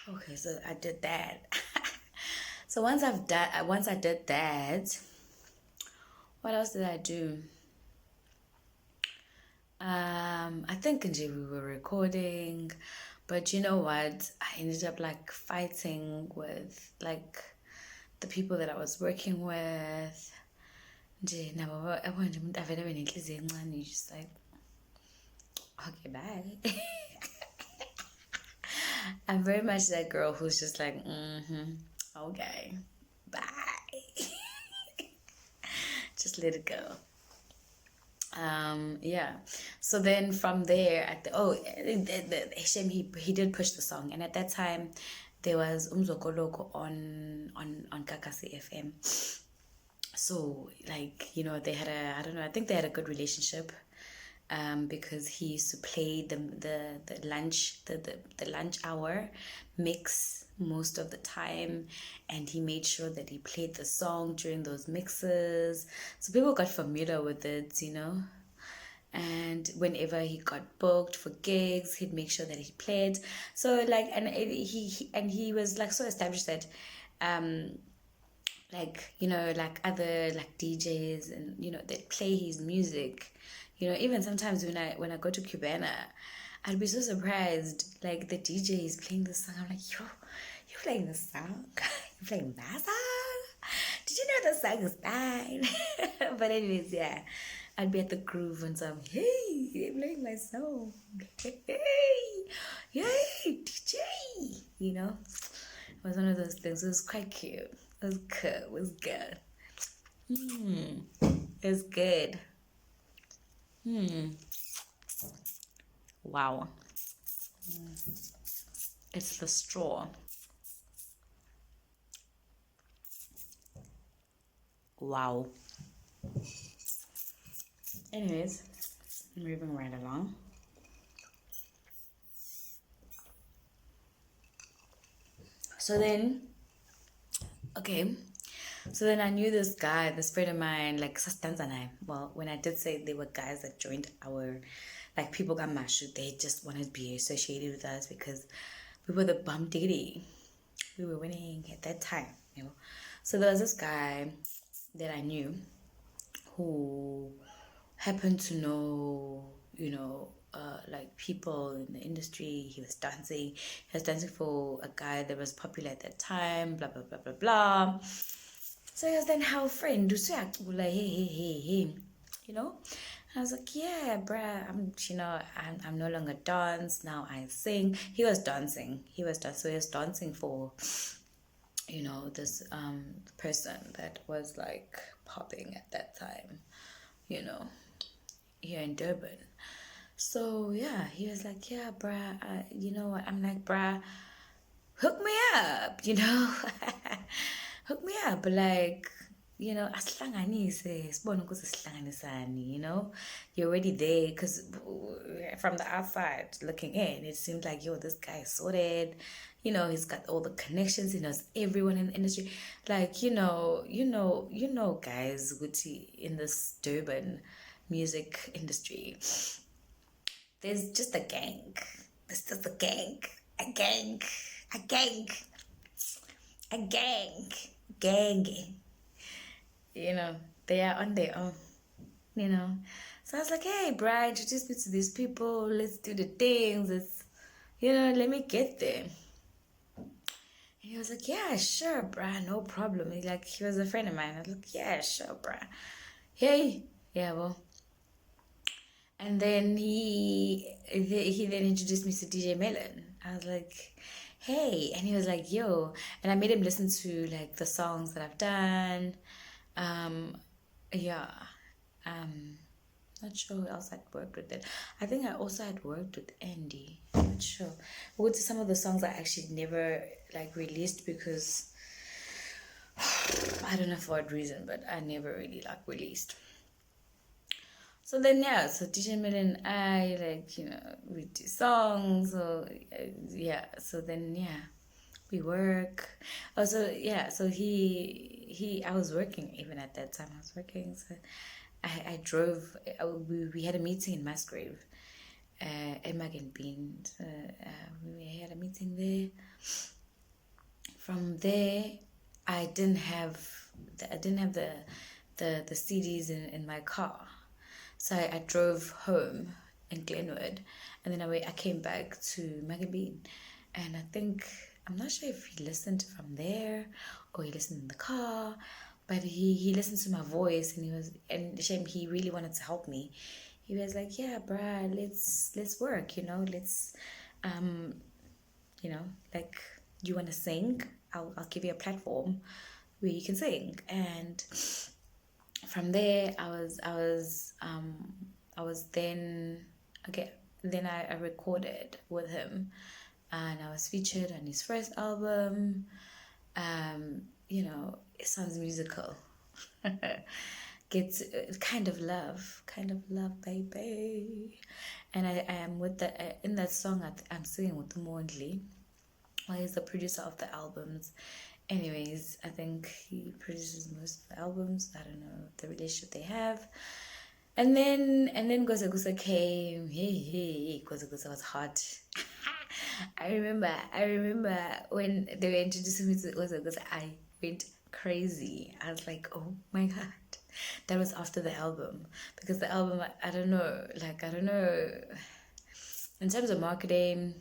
okay, so I did that. So once I did that, what else did I do? I think nje we were recording, but you know what? I ended up like fighting with like the people that I was working with. Nje nabo yabo nje umuntu avele abe nenhliziyo encane, you just like, okay, bye. I'm very much that girl who's just like, okay, bye. Just let it go. Yeah. So then from there, he did push the song, and at that time, there was Umzokoloko on Kakasi FM. So like, you know, they had I don't know, I think they had a good relationship. Because he used to play the lunch hour mix most of the time, and he made sure that he played the song during those mixes, so people got familiar with it, you know. And whenever he got booked for gigs, he'd make sure that he played. So like, and he was like so established that like, you know, like other like DJs, and you know, they'd play his music. You know, even sometimes when I go to Cubana, I'd be so surprised. Like the DJ is playing the song. I'm like, yo, you playing the song? You playing my song? Did you know the song is mine? But anyways, yeah, I'd be at the groove and so I'm, hey, they're playing my song. Hey, yay, DJ. You know, it was one of those things. It was quite cute. It was good. It was good. It was good. Wow. It's the straw. Wow. Anyways, moving right along. So then, okay. So then I knew this guy, this friend of mine, like Sastanza and I. Well, when I did say there were guys that joined our, like people got mashu, they just wanted to be associated with us because we were the bum diggity. We were winning at that time, you know. So there was this guy that I knew who happened to know, you know, like people in the industry. He was dancing. He was dancing for a guy that was popular at that time. Blah blah blah blah blah. So he was then how friend, hey hey hey hey, you know. And I was like, yeah, bruh, I'm no longer dance now. I sing. He was dancing. So he was dancing for, you know, this person that was like popping at that time, you know, here in Durban. So yeah, he was like, yeah, bruh, you know what? I'm like, bruh, hook me up, you know, hook me up, like, you know, asihlanganise, sibone ukuthi sihlanganisani, you know, you're already there, because from the outside looking in, it seemed like, yo, this guy is sorted, you know, he's got all the connections, he knows everyone in the industry, like, you know, guys, in this Durban music industry, there's just a gang. There's just a gang. A gang. A gang. A gang. Gang. You know, they are on their own. You know. So I was like, hey, Brian, introduce me to these people. Let's do the things. Let's, you know, let me get there. And he was like, yeah, sure, Brian, no problem. He was a friend of mine. I was like, yeah, sure, Brian. Hey. Yeah, well. And then he then introduced me to DJ Melon. I was like, hey, and he was like, yo, and I made him listen to like the songs that I've done. Yeah. Not sure who else I'd worked with it. I think I also had worked with Andy. I'm not sure. But some of the songs I actually never like released because I don't know for what reason, but I never really like released. So then yeah, so DJ Mel and I, like, we do songs. So yeah, so then yeah, we work. Also yeah, so I was working even at that time. I was working, so I drove. We had a meeting in Musgrave, Emma and Bean. So, we had a meeting there. From there, I didn't have the CDs in my car, so I drove home in Glenwood, and then I came back to Magabine, and I'm not sure if he listened from there or he listened in the car, but he listened to my voice, and shame, he really wanted to help me. He was like, yeah, bruh, let's work, let's um you know, like, you want to sing? I'll give you a platform where you can sing. And from there, I was then, okay, then I recorded with him, and I was featured on his first album. It sounds musical. Gets kind of love, baby. And I am with in that song. I'm singing with Mondli. Well, he's the producer of the albums. Anyways, I think he produces most of the albums. I don't know the relationship they have. And then Gosa Gosa came. Hey, Gosa Gosa was hot. I remember when they were introducing me to Gosa Gosa, I went crazy. I was like, oh my god. That was after the album. Because the album, I don't know, like, I don't know. In terms of marketing,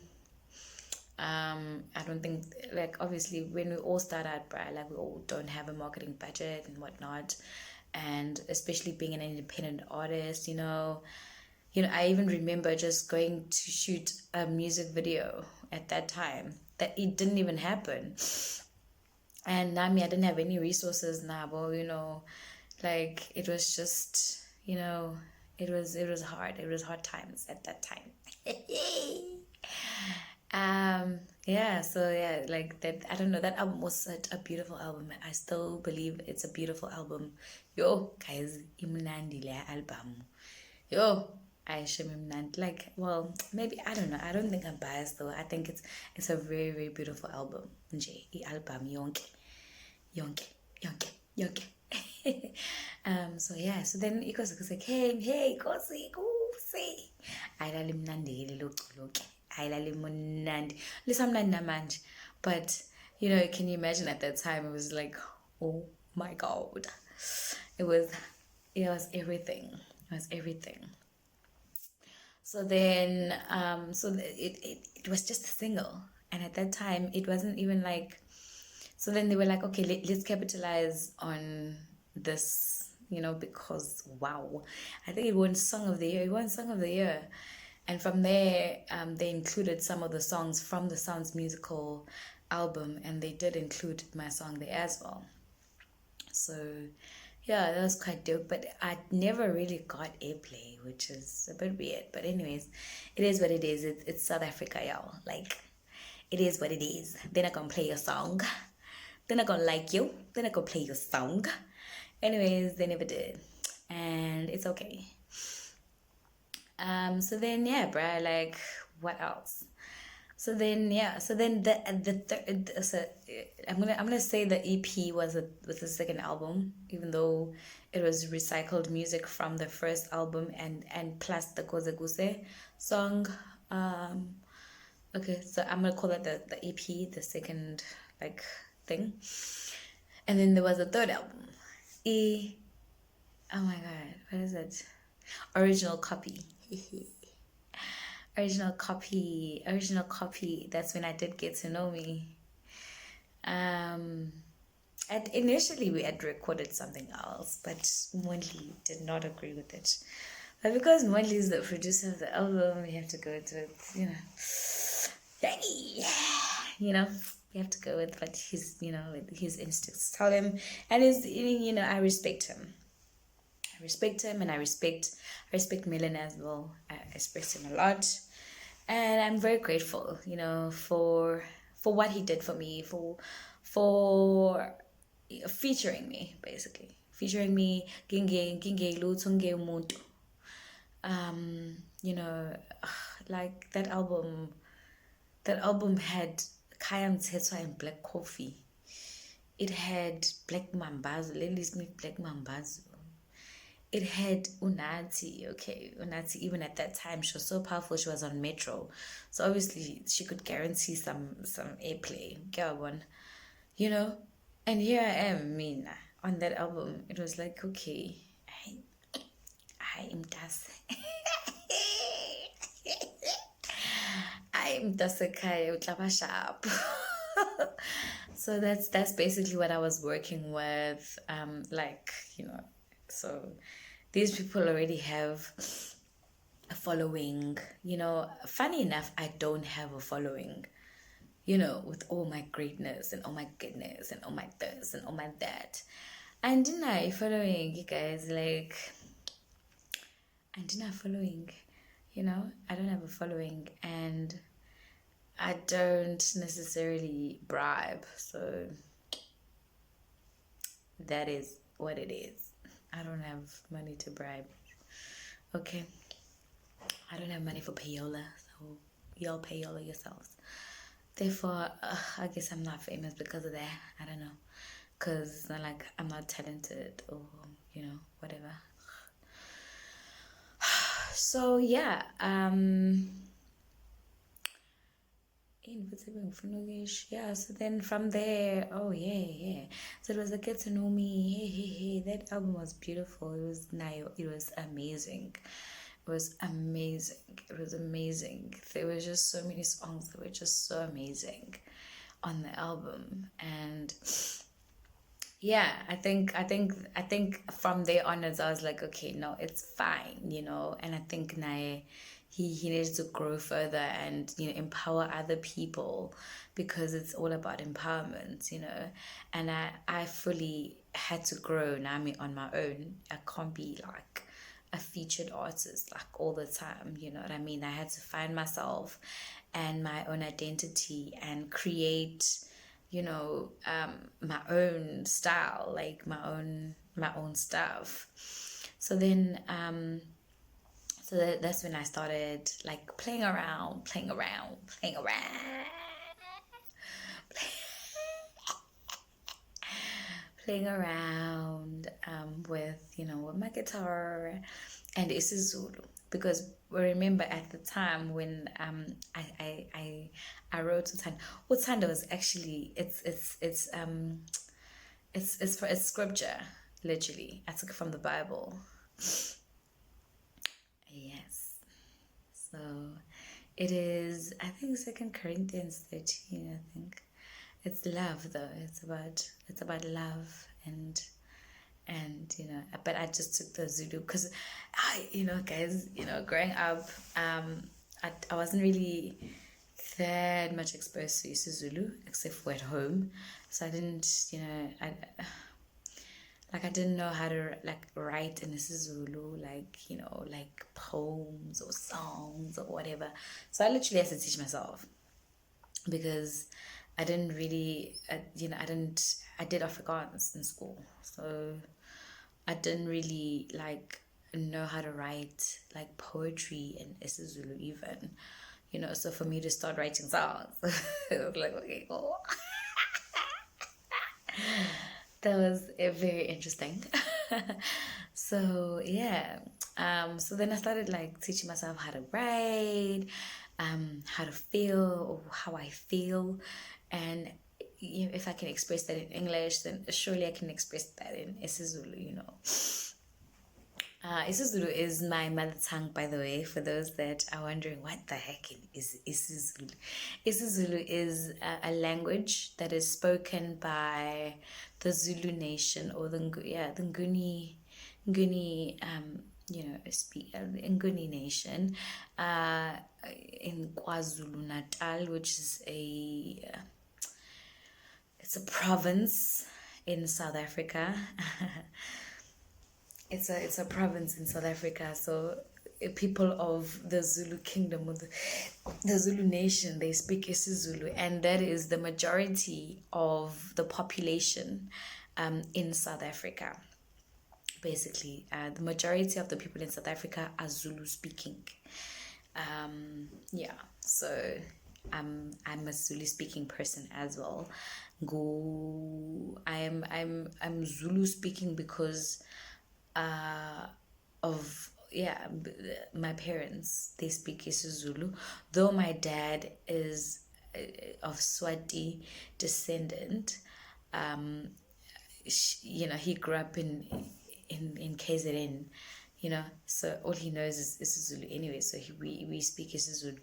I don't think, like, obviously when we all start out, right, like, we all don't have a marketing budget and whatnot, and especially being an independent artist, I even remember just going to shoot a music video at that time that it didn't even happen, and I didn't have any resources now, but like, it was just, it was hard. It was hard times at that time. Yeah, so yeah, like that, I don't know, that album was such a beautiful album. I still believe it's a beautiful album. Yo, guys, imnandi le album. Yo, I imnandi. Like, well, maybe, I don't know. I don't think I'm biased though. I think it's a very, very beautiful album. Nje, album yonke, yonke, yonke, yonke. So yeah, so then iKosi came. Hey Kosi, Kosi, ayilali mnandi ke lelo culo ke, ayilali mnandi, lisamnandi namanje. But can you imagine at that time, it was like, oh my god, it was everything. It was everything. So then it was just a single, and at that time it wasn't even like, so then they were like, okay, let's capitalize on this, because wow, I think it won Song of the Year. It won Song of the Year. And from there, they included some of the songs from the Sounds musical album, and they did include my song there as well. So yeah, that was quite dope, but I never really got airplay, which is a bit weird. But anyways, it is what it is. It's South Africa, y'all. Like, it is what it is. They're not gonna play your song. They're not gonna like you. They're not gonna play your song. Anyways, they never did, and it's okay. So then yeah, bruh, like, what else? So then I'm gonna say the EP was the second album, even though it was recycled music from the first album and plus the Koze Guse song. Okay, so I'm gonna call it the EP, the second, like, thing. And then there was a third album. Oh my god, what is it? Original copy. Original copy. That's when I did Get to Know Me. And initially we had recorded something else, but Mondli did not agree with it. But because Mondli is the producer of the album, we have to go to it, you have to go with what his instincts tell him, and I respect him. And I respect Milan as well. I respect him a lot, and I'm very grateful, for what he did for me, for featuring me, basically featuring me. Ginge lutho nge umuntu. You know, like that album. That album had Kaya Mthethwa and Black Coffee. It had Black Mambazo, Lily Smith, Black Mambazo. It had Unathi, okay. Unathi, even at that time, she was so powerful, she was on Metro. So obviously she could guarantee some airplay. You know? And here I am, Mina, on that album. It was like, okay, I am das. I am Dasakai Utlaba Sharp. So that's basically what I was working with. Like, you know, so these people already have a following. You know, funny enough, I don't have a following. You know, with all my greatness and all my goodness and all my this and all my that. And deny following, you guys, like, I didn't following, you know, I don't have a following, and I don't necessarily bribe, so that is what it is. I don't have money to bribe. Okay, I don't have money for payola, so y'all payola yourselves. Therefore, I guess I'm not famous because of that. I don't know, because it's not like I'm not talented or, you know, whatever. So yeah, yeah, so then from there, oh yeah, so it was a Get to Know Me. Hey, that album was beautiful. It was nice. It was amazing. It was amazing. There were just so many songs that were just so amazing on the album. And yeah, I think from there onwards I was like, okay, no, it's fine, you know. And I think Nae, he needs to grow further and, you know, empower other people, because it's all about empowerment, you know. And I fully had to grow Nami on my own. I can't be like a featured artist like all the time, you know what I mean. I had to find myself and my own identity and create, you know, my own style, like my own stuff. So then so that's when I started like playing around playing around with, you know, with my guitar and isiZulu, because remember at the time when I wrote Uthando. Uthando is actually it's scripture, literally. I took it from the Bible. Yes. So it is, I think, 2 Corinthians 13, I think. It's love though. It's about love and you know, but I just took the Zulu because you know, guys, you know, growing up, I wasn't really that much exposed to Zulu except for at home, so I didn't, you know, I didn't know how to like write in Zulu, like, you know, like poems or songs or whatever. So I literally had to teach myself, because I didn't really, you know, I did Afrikaans in school, so I didn't really like know how to write like poetry in isiZulu even, you know. So for me to start writing songs, it was like, okay, cool. That was very interesting. So yeah, so then I started like teaching myself how to write, how to feel, or how I feel, and you know, if I can express that in English, then surely I can express that in isiZulu, you know. isiZulu is my mother tongue, by the way, for those that are wondering what the heck is isiZulu. isiZulu is a language that is spoken by the Zulu nation, or the Nguni, you know, Nguni nation, in KwaZulu Natal, which is it's a province in South Africa. It's a province in South Africa. So people of the Zulu kingdom, or the Zulu nation, they speak isiZulu, and that is the majority of the population in South Africa. basically. The majority of the people in South Africa are Zulu speaking. Yeah, so I'm a Zulu speaking person as well. I'm Zulu speaking because of my parents, they speak isiZulu, though my dad is of Swati descendant. He grew up in KZN, so all he knows is isiZulu anyway. So we speak isiZulu,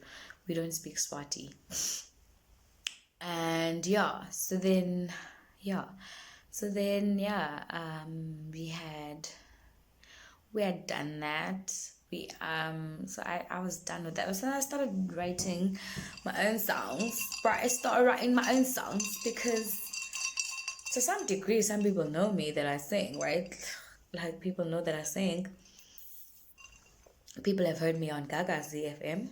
we don't speak Swati. And we had done that. I was done with that. So I started writing my own songs. Right, I started writing my own songs because to some degree some people know me that I sing, right? Like, people know that I sing. People have heard me on Gaga's ZFM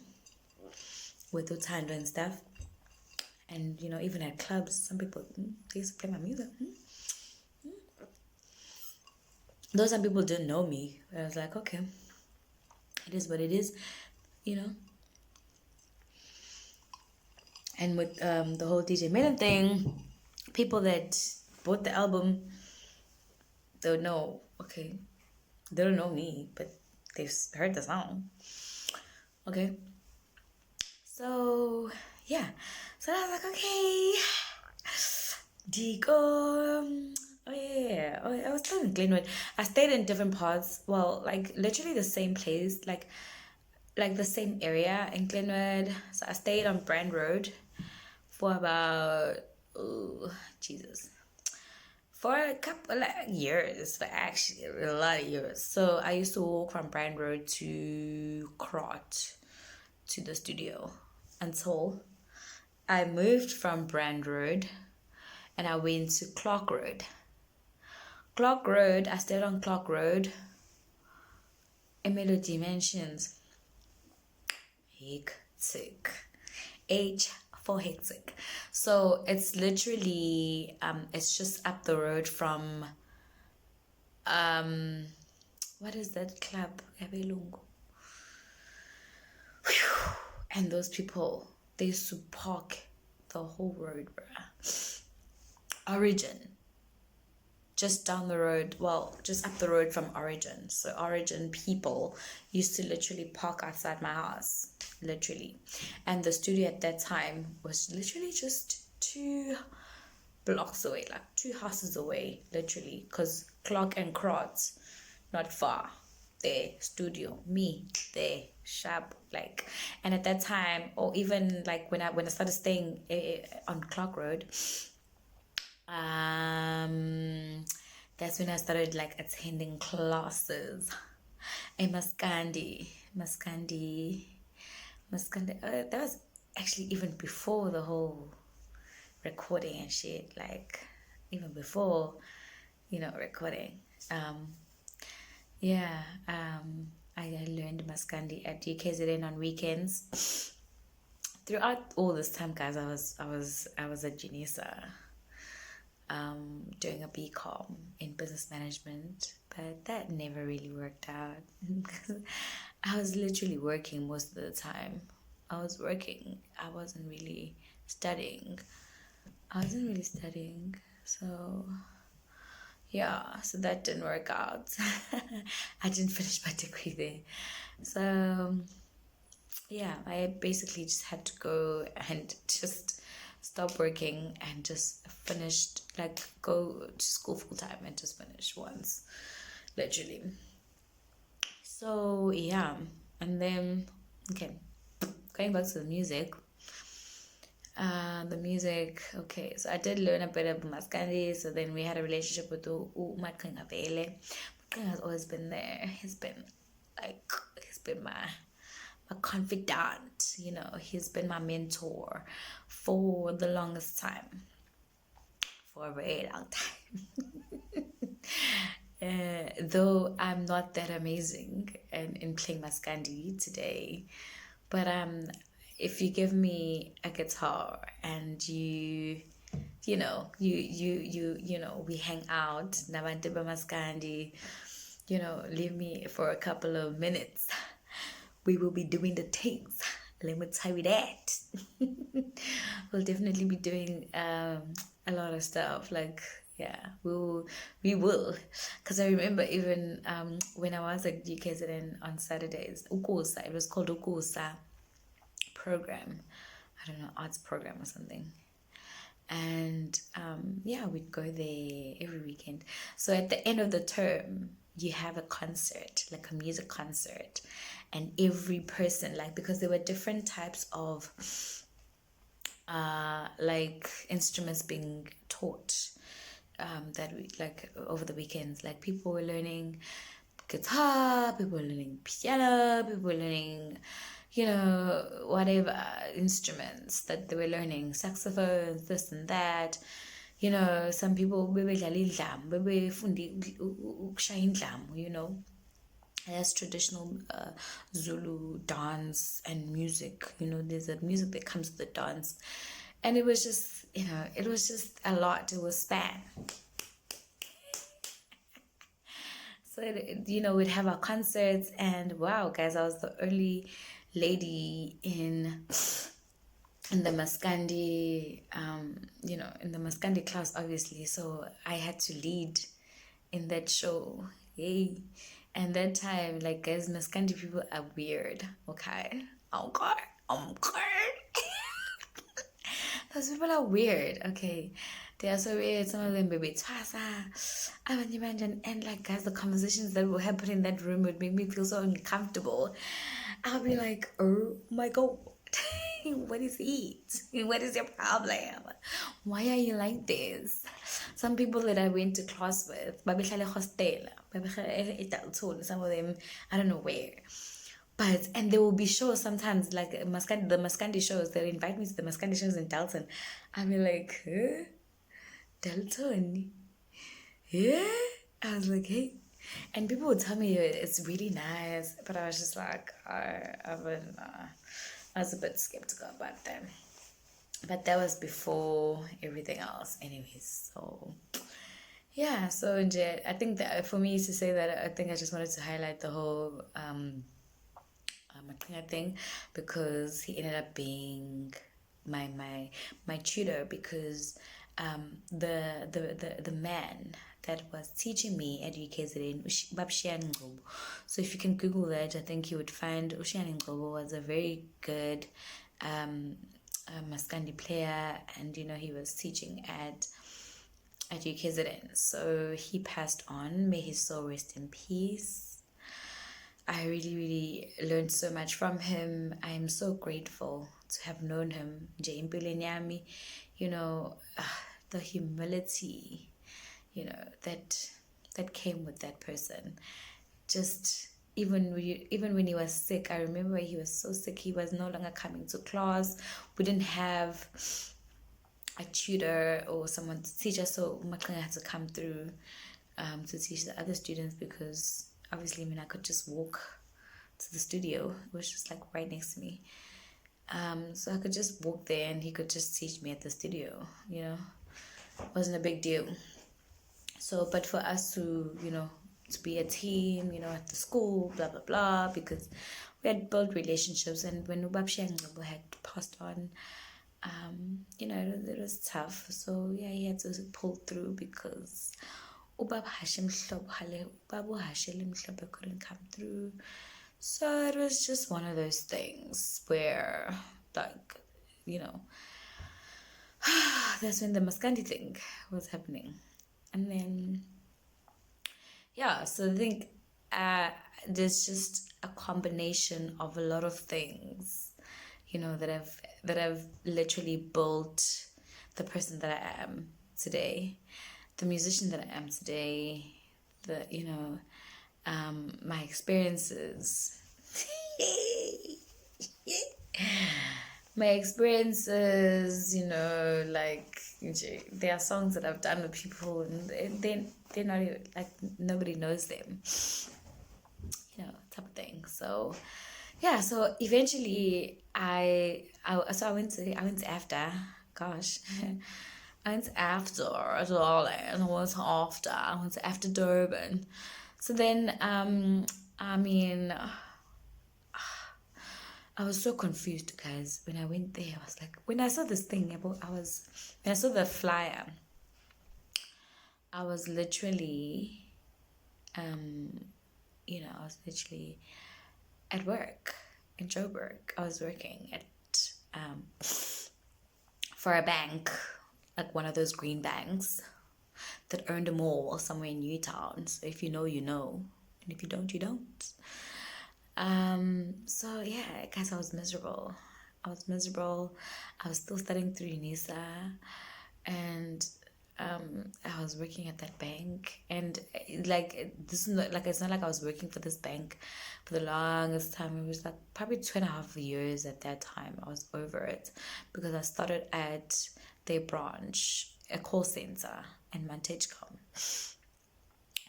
with Utando and stuff. And even at clubs, some people, they used to play my music. Though some people didn't know me, I was like, okay, it is what it is, And with the whole DJ Melon thing, people that bought the album, they'll know, okay, they don't know me, but they've heard the song. Okay. So, yeah. So I was like, okay, Digo. Oh yeah. Oh, I was still in Glenwood. I stayed in different parts. Well, like literally the same place, like the same area in Glenwood. So I stayed on Brand Road for about for a couple years, but actually a lot of years. So I used to walk from Brand Road to Crot to the studio until I moved from Brand Road and I went to Clark Road. I stayed on Clark Road in Melody Mansions. Hectic. H for hectic. So it's literally, it's just up the road from, what is that club? And those people, they used to park the whole road, bruh. Origin. Just down the road, well, just up the road from Origin. So Origin people used to literally park outside my house, literally. And the studio at that time was literally just 2 blocks away, like 2 houses away, literally. Because Clark and Crotts, not far. There, studio, me, there, sharp, like. And at that time, or even like when I started staying on Clark Road, that's when I started like attending classes in Maskandi. That was actually even before the whole recording and shit, like even before recording. I learned Maskandi at UKZN on weekends. Throughout all this time, guys, I was at Genisa, doing a BCom in business management, but that never really worked out because I was literally working most of the time. I was working. I wasn't really studying. So yeah, so that didn't work out. I didn't finish my degree there. So yeah, I basically just had to go and just stop working and just finished, like go to school full time and just finish once, literally. So yeah, and then okay, going back to the music. Okay, so I did learn a bit of Maskandi. So then we had a relationship with Matkinga Vele. Matkinga has always been there. He's been my confidant, he's been my mentor for the longest time, for a very long time. Though I'm not that amazing in playing Maskandi today, but if you give me a guitar and we hang out, Nabantiba Maskandi, leave me for a couple of minutes. We will be doing the things. Let me tell you that. We'll definitely be doing a lot of stuff. Like, yeah, we will. Because I remember even when I was at UKZN on Saturdays, Ukusa, it was called Ukusa program. I don't know, arts program or something. And yeah, we'd go there every weekend. So at the end of the term, you have a concert, like a music concert, and every person, like, because there were different types of like instruments being taught that we, like, over the weekends, like people were learning guitar, people were learning piano, people were learning whatever instruments that they were learning, saxophones, this and that. Some people bebedlala indlamu, bebefundi ukushaya indlamu. There's traditional Zulu dance and music. There's a music that comes with the dance, and it was just, it was just a lot. It was span. So we'd have our concerts, and wow, guys, I was the only lady in the Maskandi, in the Maskandi class, obviously. So I had to lead in that show. Yay. And that time, like, guys, Maskandi people are weird. Okay. Those people are weird. Okay. They are so weird. Some of them baby twasa. I would imagine, and like, guys, the conversations that will happen in that room would make me feel so uncomfortable. I'll be like, oh my god. What is it? What is your problem? Why are you like this? Some people that I went to class with, some of them, I don't know where. But, and there will be shows sometimes, like the Maskandi shows, they invite me to the Maskandi shows in Dalton. I'll be like, huh? Dalton? Yeah? I was like, hey. And people would tell me it's really nice, but I was just like, I was a bit skeptical about them. But that was before everything else anyways. So yeah, so I think that for me to say that, I think I just wanted to highlight the whole thing, because he ended up being my tutor, because the man that was teaching me at UKZN, Babshian Ngobo. So if you can Google that, I think you would find Ushian Ngobo was a very good Maskandi player, and he was teaching at UKZN. So he passed on. May his soul rest in peace. I really, really learned so much from him. I am so grateful to have known him. The humility, that came with that person. Just even when he was sick, I remember he was so sick, he was no longer coming to class. We didn't have a tutor or someone to teach us, so Makanga had to come through to teach the other students, because obviously, I could just walk to the studio. It was just like right next to me. So I could just walk there and he could just teach me at the studio, It wasn't a big deal. So, but for us to, to be a team, at the school, blah, blah, blah, because we had built relationships, and when Ubabshi and Ngobo had passed on, it was tough. So, yeah, he had to pull through, because Ubab Hashim Babu Hashim couldn't come through. So it was just one of those things where, like, that's when the Maskandi thing was happening. And then, yeah, so I think there's just a combination of a lot of things, that I've literally built the person that I am today, the musician that I am today, my experiences. My experiences, like, there are songs that I've done with people, and they're not even, like, nobody knows them, type of thing. So yeah, so eventually I went to after, gosh. I went after as well, and I went to after Durban. So then, I mean, I was so confused, guys. When I went there, I was like, when I saw this thing, when I saw the flyer, I was literally, I was literally at work in Joburg. I was working at, for a bank, like one of those green banks that owned a mall somewhere in Newtown. So if you know, you know. And if you don't, you don't. So yeah, guys, I was miserable. I was still studying through UNISA, and I was working at that bank, and like this is not like, it's not like I was working for this bank for the longest time. It was like probably 2.5 years at that time. I was over it because I started at their branch, a call center in Mantechcom.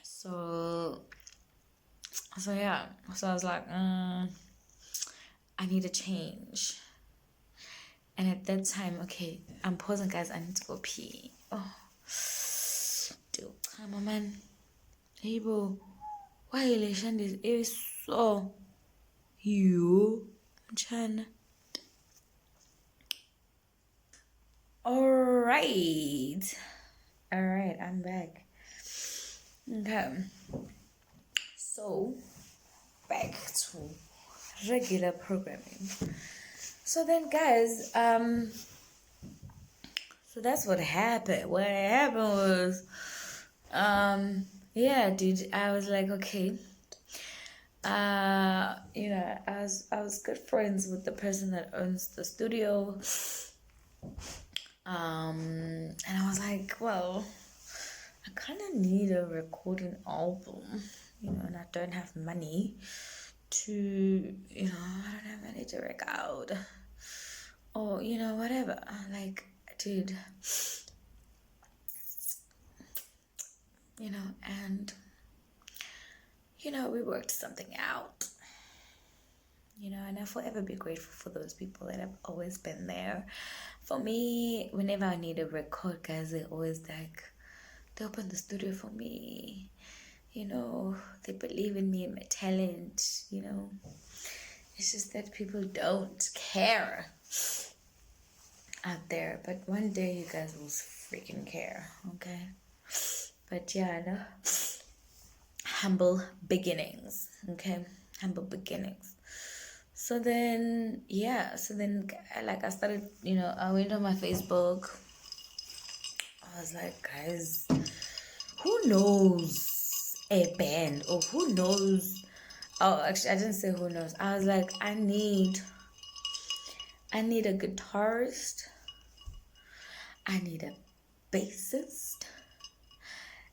So yeah, so I was like, I need a change. And at that time, okay, I'm pausing, guys. I need to go pee. Oh, dude, come on, man. Hey, bro, why elation is so you, Chan? All right, I'm back. Okay, so back to regular programming. So then, guys, so that's what happened. What happened was, yeah, dude, I was like, okay, I was good friends with the person that owns the studio, and I was like, well, I kind of need a recording album, and I don't have money to, I don't have money to record, or whatever. Like, dude, and we worked something out, and I'll forever be grateful for those people that have always been there for me. Whenever I need a record, guys, they always they open the studio for me, they believe in me and my talent. It's just that people don't care out there, but one day you guys will freaking care, okay? But yeah, no, humble beginnings, okay? Humble beginnings. So then, like, I started, I went on my Facebook. I was like, guys, who knows a band, or who knows? Oh, actually, I didn't say who knows. I was like, I need a guitarist. I need a bassist,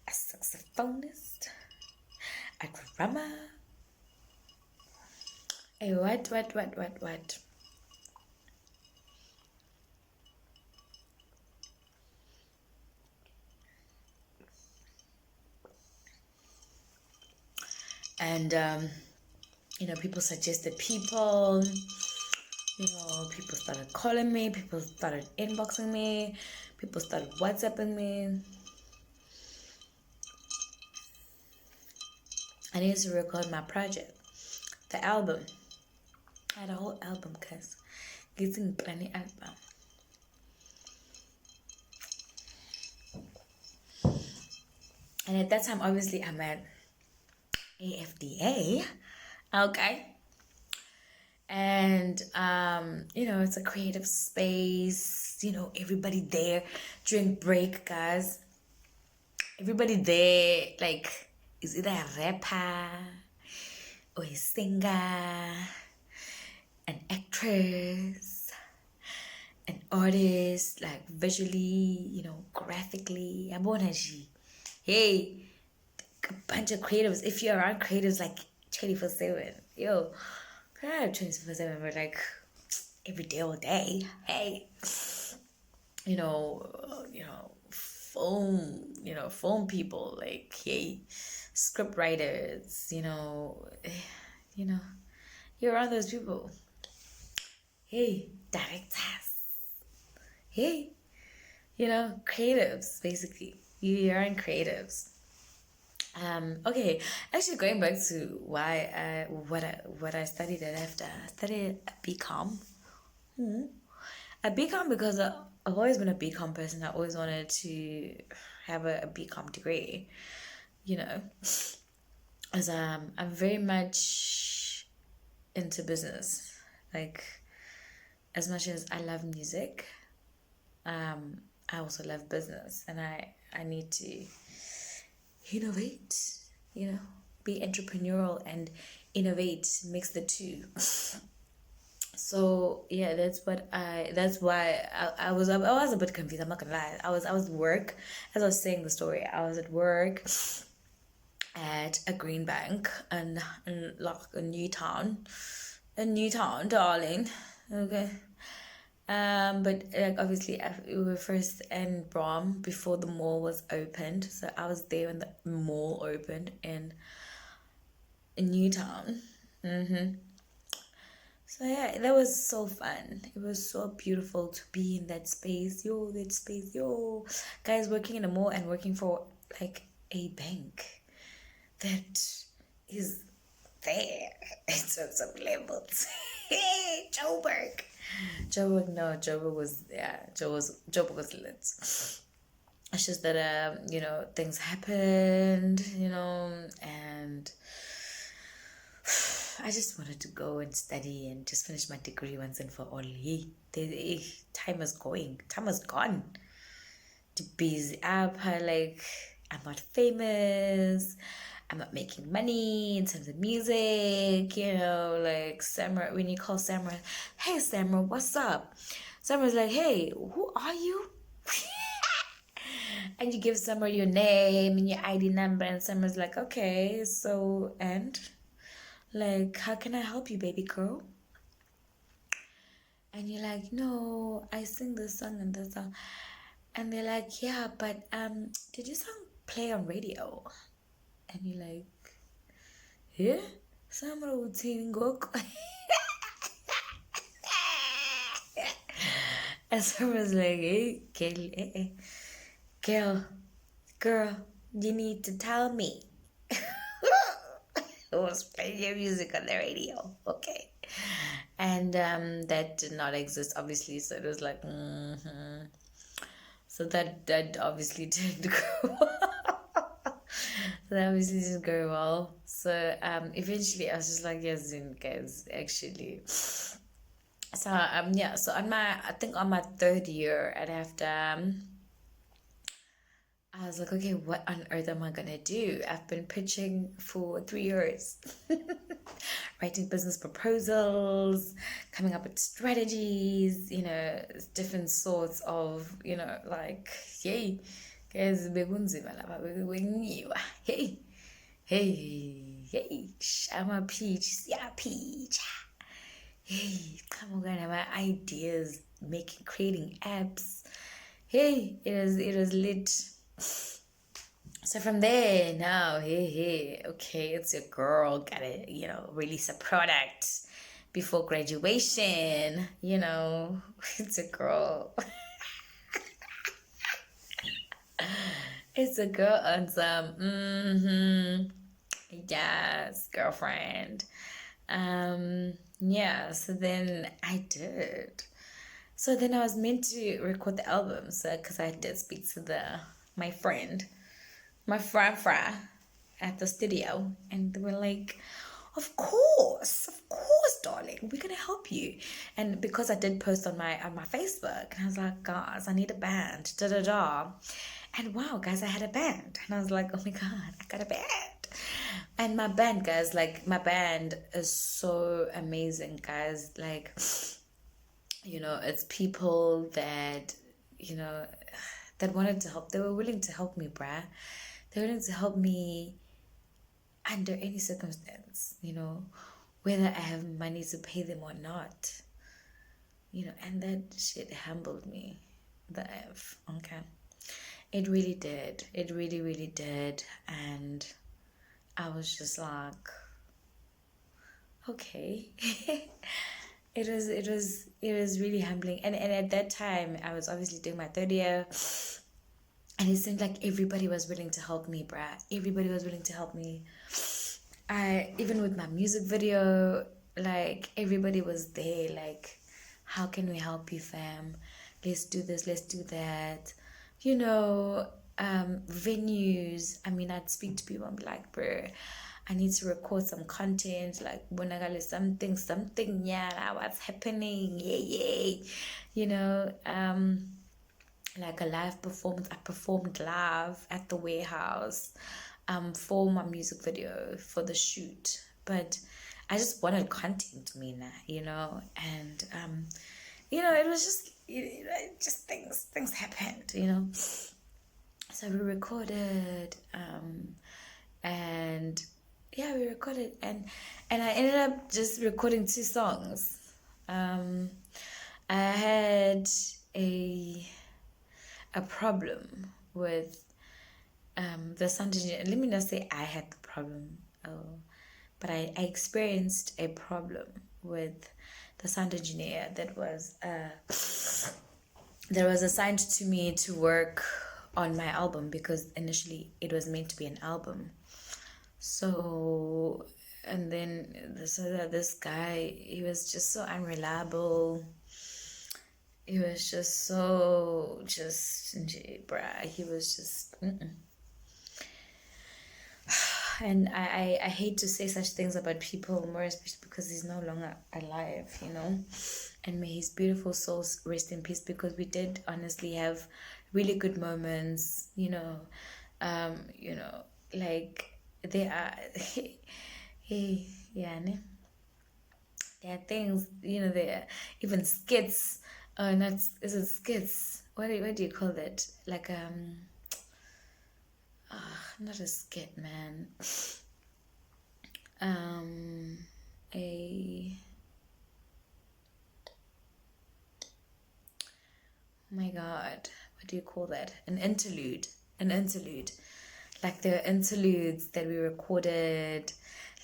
a saxophonist, a drummer. Hey, what? And, people suggested people. People started calling me. People started inboxing me. People started WhatsApping me. I needed to record my project, the album. I had a whole album, guys. Getting plenty album. And at that time, obviously, I'm at AFDA. Okay. And, it's a creative space. Everybody there during break, guys. Everybody there, like, is either a rapper or a singer, an actress, an artist, like visually, graphically. I'm on hey, a bunch of creatives. If you're around creatives like 24/7, yo, kind of 24/7, but like every day, all day. Hey, phone people, like, hey, script writers, you're around those people. Hey, directors. Hey, creatives, basically. You're in creatives. Okay, actually going back to why what I studied at after. I studied a BCom. A BCom because I've always been a BCom person. I always wanted to have a BCom degree, you know. As I'm very much into business. Like, as much as I love music, I also love business, and I need to innovate, you know, be entrepreneurial and innovate, mix the two. So yeah, that's why I was a bit confused. I'm not gonna lie. I was at work, as I was saying the story. I was at work at a green bank and like a new town, darling. Okay. But like obviously we were first in Brom before the mall was opened, so I was there when the mall opened in Newtown. So yeah, that was so fun. It was so beautiful to be in that space. Yo, guys, working in a mall and working for like a bank that is there in terms of levels. Joburg. Joburg, no, Joburg was lit. It's just that things happened, and I just wanted to go and study and just finish my degree once and for all. Time is going. Time is gone. To busy up. I'm not famous. I'm not making money in terms of music. Like Samra, when you call Samra, hey Samra, what's up? Samra's like, hey, who are you? And you give Samra your name and your ID number, and Samra's like, okay, so, and like, how can I help you, baby girl? And you're like, no, I sing this song and this song. And they're like, yeah, but did your song play on radio? And you're like, yeah? Samra uthini ngoku. And Samra's like, hey, girl, you need to tell me who was playing your music on the radio, okay? And that did not exist, obviously, so it was like, so that obviously didn't go that obviously didn't go well. So eventually I was just like, yes, guys, actually. So yeah, so I think on my third year I'd have to I was like, okay, what on earth am I gonna do? I've been pitching for 3 years, writing business proposals, coming up with strategies, different sorts of, like, yay, guys, bekunzima lapha bekwenyiwa. Hey, hey, amaphitshi siyaphitsha. Hey, qamuka nama-ideas, creating apps. Hey, it was lit. So from there, now, hey, okay, it's your girl, gotta, release a product before graduation, it's a girl. It's a girl on some, yes, girlfriend. Yeah, so then I did. So then I was meant to record the album, so because I did speak to my friend at the studio, and they were like, of course, darling, we're gonna help you. And because I did post on my Facebook, and I was like, guys, I need a band, da da da. And wow, guys, I had a band, and I was like, oh my god, I got a band. And my band, guys, like, my band is so amazing, guys. Like, it's people that, that wanted to help. They were willing to help me, bruh. They were willing to help me under any circumstance, whether I have money to pay them or not. And that shit humbled me. The F, okay? It really did. It really, really did. And I was just like, okay. It was really humbling. And at that time, I was obviously doing my third year. And it seemed like everybody was willing to help me, bruh. Everybody was willing to help me. Even with my music video, like everybody was there, like, how can we help you, fam? Let's do this, let's do that. You know, venues. I mean, I'd speak to people and be like, bro, I need to record some content, like bonagale something, yeah, what's happening, yeah. You know, like a live performance. I performed live at the warehouse for my music video for the shoot. But I just wanted content, Mina, and it was just things happened, So we recorded, and yeah, we recorded, and I ended up just recording 2 songs. I had a problem with the sound engineer. Let me not say I had the problem, but I experienced a problem with the sound engineer that was assigned to me to work on my album, because initially it was meant to be an album. So, and then this guy, he was just so unreliable. He was just so, bruh, he was just, and I hate to say such things about people, more especially because he's no longer alive, and may his beautiful soul rest in peace, because we did honestly have really good moments, like there are, yeah, ne? There are things, there are even skits, not, is it skits? What do you call that? Like, not a skit, man. A, oh my god, what do you call that? An interlude. Like the interludes that we recorded.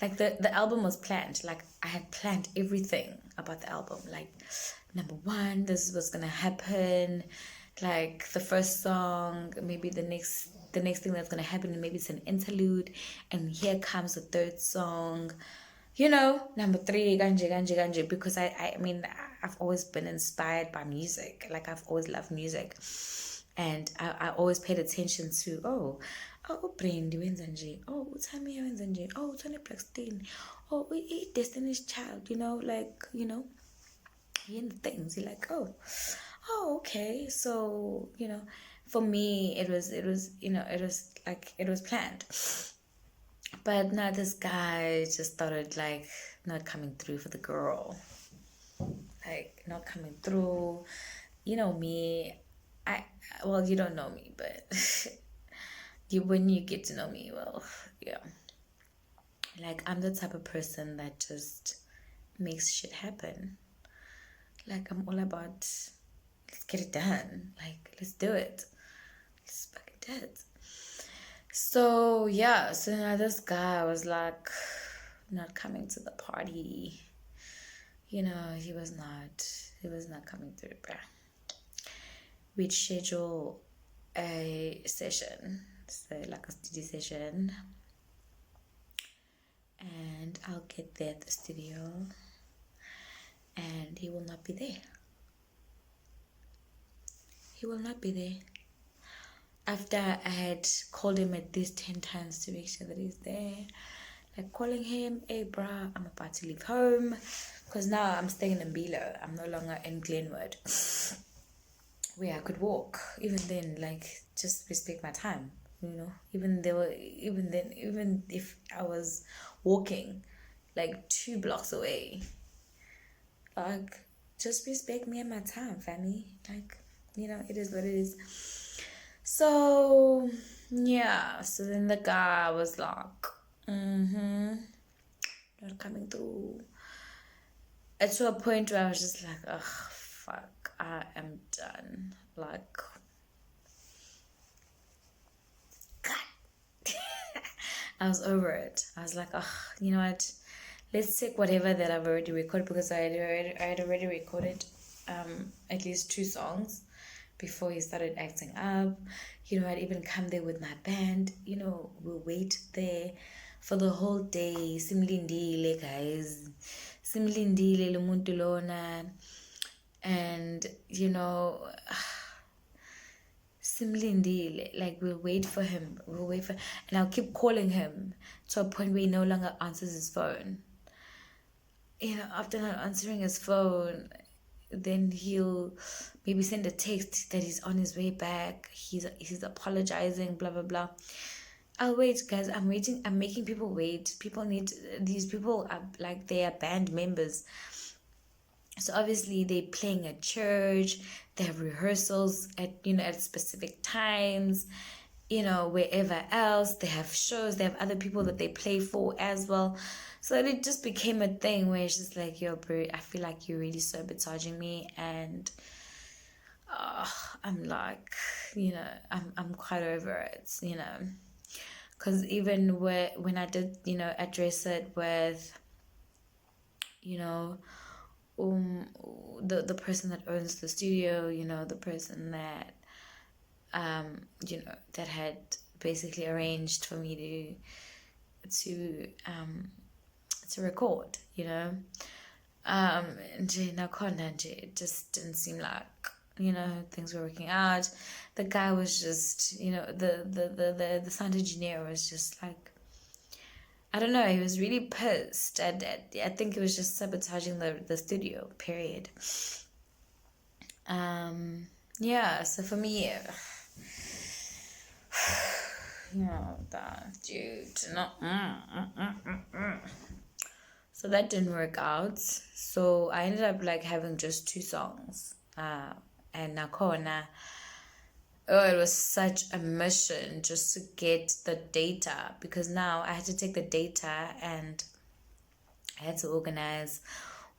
Like the album was planned. Like I had planned everything about the album. Like, number 1, this was gonna happen. Like the first song, maybe the next thing that's gonna happen, maybe it's an interlude, and here comes the 3rd song. Number 3, ganje, because I mean, I've always been inspired by music. Like I've always loved music, and I always paid attention to, Brandy wenza nje, uTamia wenza nje, Tony Blackstein, Destiny's Child, hearing the things, you're like, okay. So, for me, it was like, it was planned. But now this guy just started, like, not coming through for the girl. Like, not coming through. You know me. Well, you don't know me, but when you get to know me, well, yeah. Like, I'm the type of person that just makes shit happen. Like, I'm all about, let's get it done. Like, let's do it. Let's fucking do it. So, yeah. So now this guy was, like, not coming to the party. He was not coming through, bruh. We'd schedule a session, so like a studio session, and I'll get there at the studio, and he will not be there. After I had called him at least 10 times to make sure that he's there, like calling him, hey bruh, I'm about to leave home, because now I'm staying in Mbilo. I'm no longer in Glenwood, where I could walk. Even then, like, just respect my time, even if I was walking like 2 blocks away, like, just respect me and my time, family. Like, it is what it is. So yeah, so then the guy was like, not coming through. And to a point where I was just like, ugh, fuck, I am done. Like, God. I was over it. I was like, ugh, you know what? Let's take whatever that I've already recorded, because I had already recorded at least 2 songs before he started acting up. I'd even come there with my band. We'll wait there for the whole day. Simlindile, guys. Simlindile lumuntu lona. And, simlindile, like we'll wait for him. And I'll keep calling him to a point where he no longer answers his phone. After not answering his phone, then he'll maybe send a text that he's on his way back. He's apologizing, blah blah blah. I'll wait, guys. I'm waiting. I'm making people wait. These people are like, they are band members. So obviously they're playing at church. They have rehearsals at specific times. Wherever else they have shows, they have other people that they play for as well. So it just became a thing where it's just like, yo, bro, I feel like you're really sabotaging me, and I'm like, I'm quite over it, because even when I did, address it with, the person that owns the studio, the person that that had basically arranged for me to record, and it just didn't seem like things were working out. The guy was just the sound engineer was just like, I don't know, he was really pissed, and I think he was just sabotaging the studio, period. Yeah, so for me, that dude, so that didn't work out. So I ended up like having just 2 songs, and nakhona, it was such a mission just to get the data, because now I had to take the data and I had to organize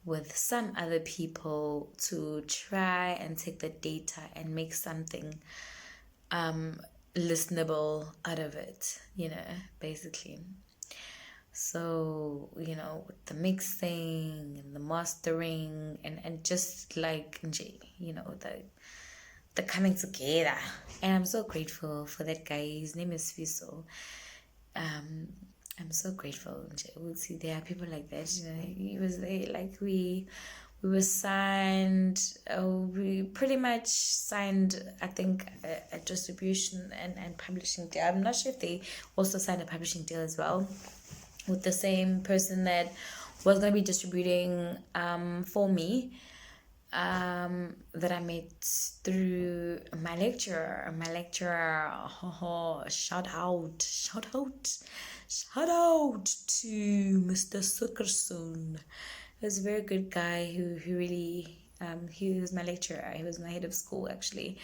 with some other people to try and take the data and make something listenable out of it, basically. So, with the mixing and the mastering and just like, the coming together. And I'm so grateful for that guy. His name is Fiso. I'm so grateful. There are people like that. He was there. Like we were signed. We pretty much signed, I think, a distribution and publishing deal. I'm not sure if they also signed a publishing deal as well with the same person that was going to be distributing for me. That I met through my lecturer. Shout out to Mr. Sukerson. He was a very good guy who really, he was my lecturer. He was my head of school, actually.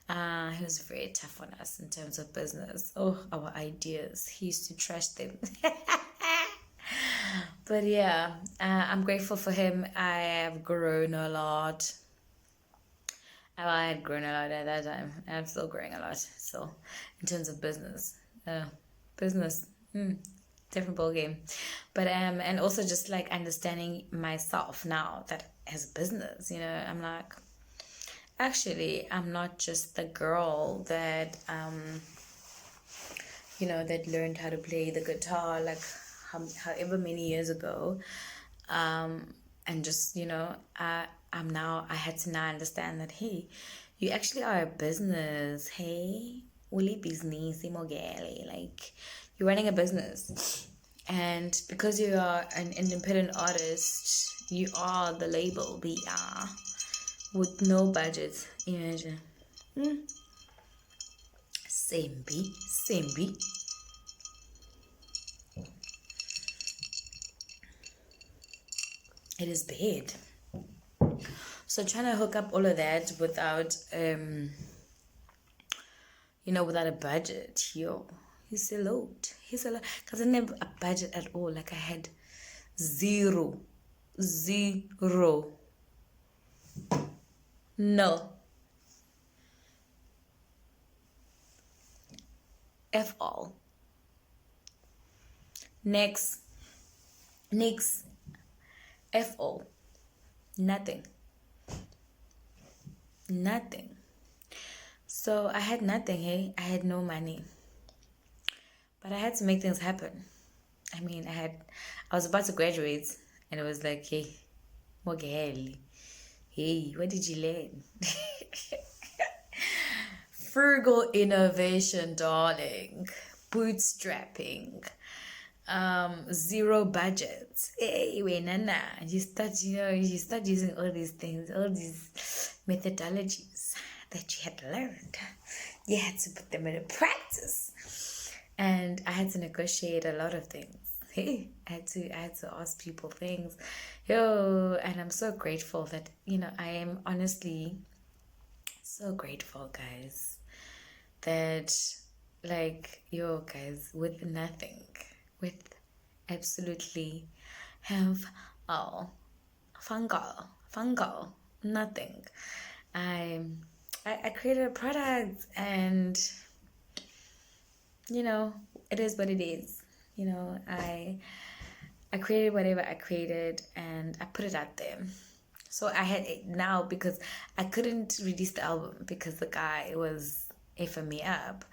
He was very tough on us in terms of business. Our ideas. He used to trash them. But yeah, I'm grateful for him. I have grown a lot. I had grown a lot at that time. I'm still growing a lot. So, in terms of business, different ball game. But and also just like understanding myself now that as a business, I'm like, actually, I'm not just the girl that that learned how to play the guitar like however many years ago, and just I had to now understand that, hey, you actually are a business. Hey, uli business imogele, like you're running a business, and because you are an independent artist, you are the label BR with no budget. Imagine. Sembi. It is bad. So trying to hook up all of that without without a budget, he's a lot. Because I didn't have a budget at all. Like I had zero. No. F all. Next. F all. Nothing. So I had nothing, hey? I had no money. But I had to make things happen. I mean, I was about to graduate, and it was like, hey, Mogeli, hey, what did you learn? Frugal innovation, darling. Bootstrapping. Zero budget. Hey, wait, nana. You start using all these things, all these methodologies that you had learned. You had to put them into practice. And I had to negotiate a lot of things. Hey, I had to ask people things. And I'm so grateful that, I am honestly so grateful, guys, that guys, with nothing, with absolutely have all fungal nothing. I created a product, and it is what it is. I created whatever I created, and I put it out there. So I had it now because I couldn't release the album because the guy was effing me up,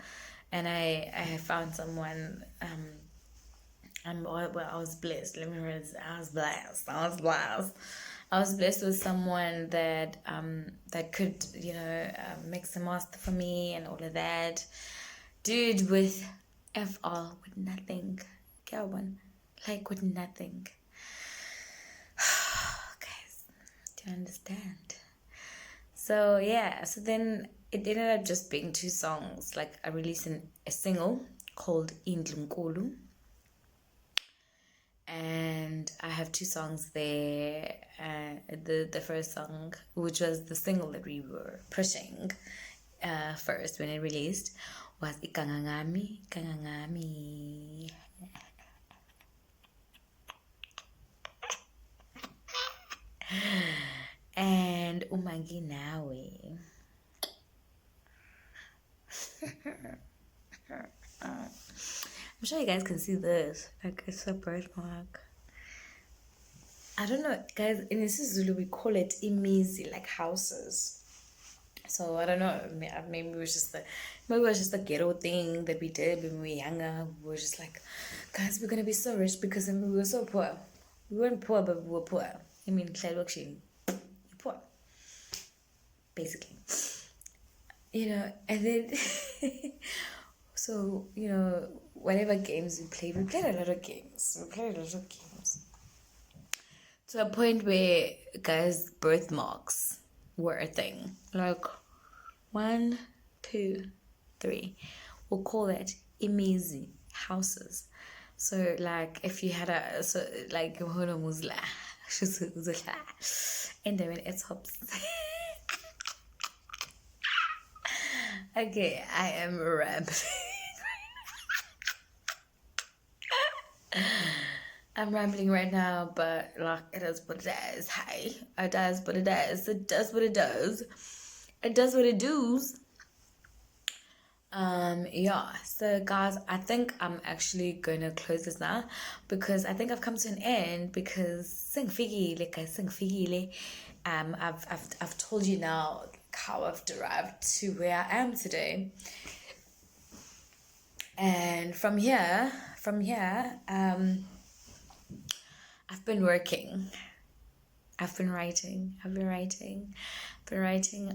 and I found someone. I was blessed. Let me realize, I was blessed. I was blessed with someone that could mix and master for me and all of that. Dude, with all with nothing, Kelvin, with nothing. Guys, do you understand? So yeah, so then it ended up just being 2 songs. Like, I released a single called Indlunkulu, and I have 2 songs there. The first song, which was the single that we were pushing first when it released, was Ikangangami, Kangangami. And Umangi Nawe. I'm sure you guys can see this. Like, it's a birthmark. I don't know, guys. In isiZulu, we call it imizi, like houses. So I don't know. Maybe it was just a ghetto thing that we did when we were younger. We were just like, guys, we're gonna be so rich because we were so poor. We weren't poor, but we were poor. I mean, you're poor, basically. And then so whatever games we played a lot of games. To a point where, guys, birthmarks were a thing. Like 1, 2, 3. We'll call it imizi, houses. So like, if you had like musla, and then it's hops. Okay, I am rambling. I'm rambling right now, but like, it is what it is. Hey, it does what it does. It does what it does. It does what it does. Yeah. So guys, I think I'm actually gonna close this now because I think I've come to an end because I've told you now how I've derived to where I am today. And from here, I've been working. I've been writing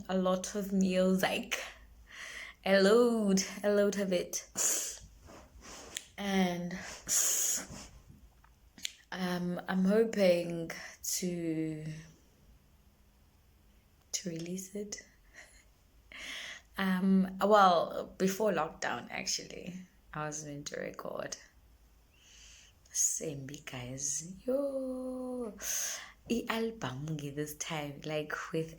a lot of music, a load of it, and I'm hoping to release it. Well, before lockdown, actually, I was meant to record. Same, guys. Album this time, like with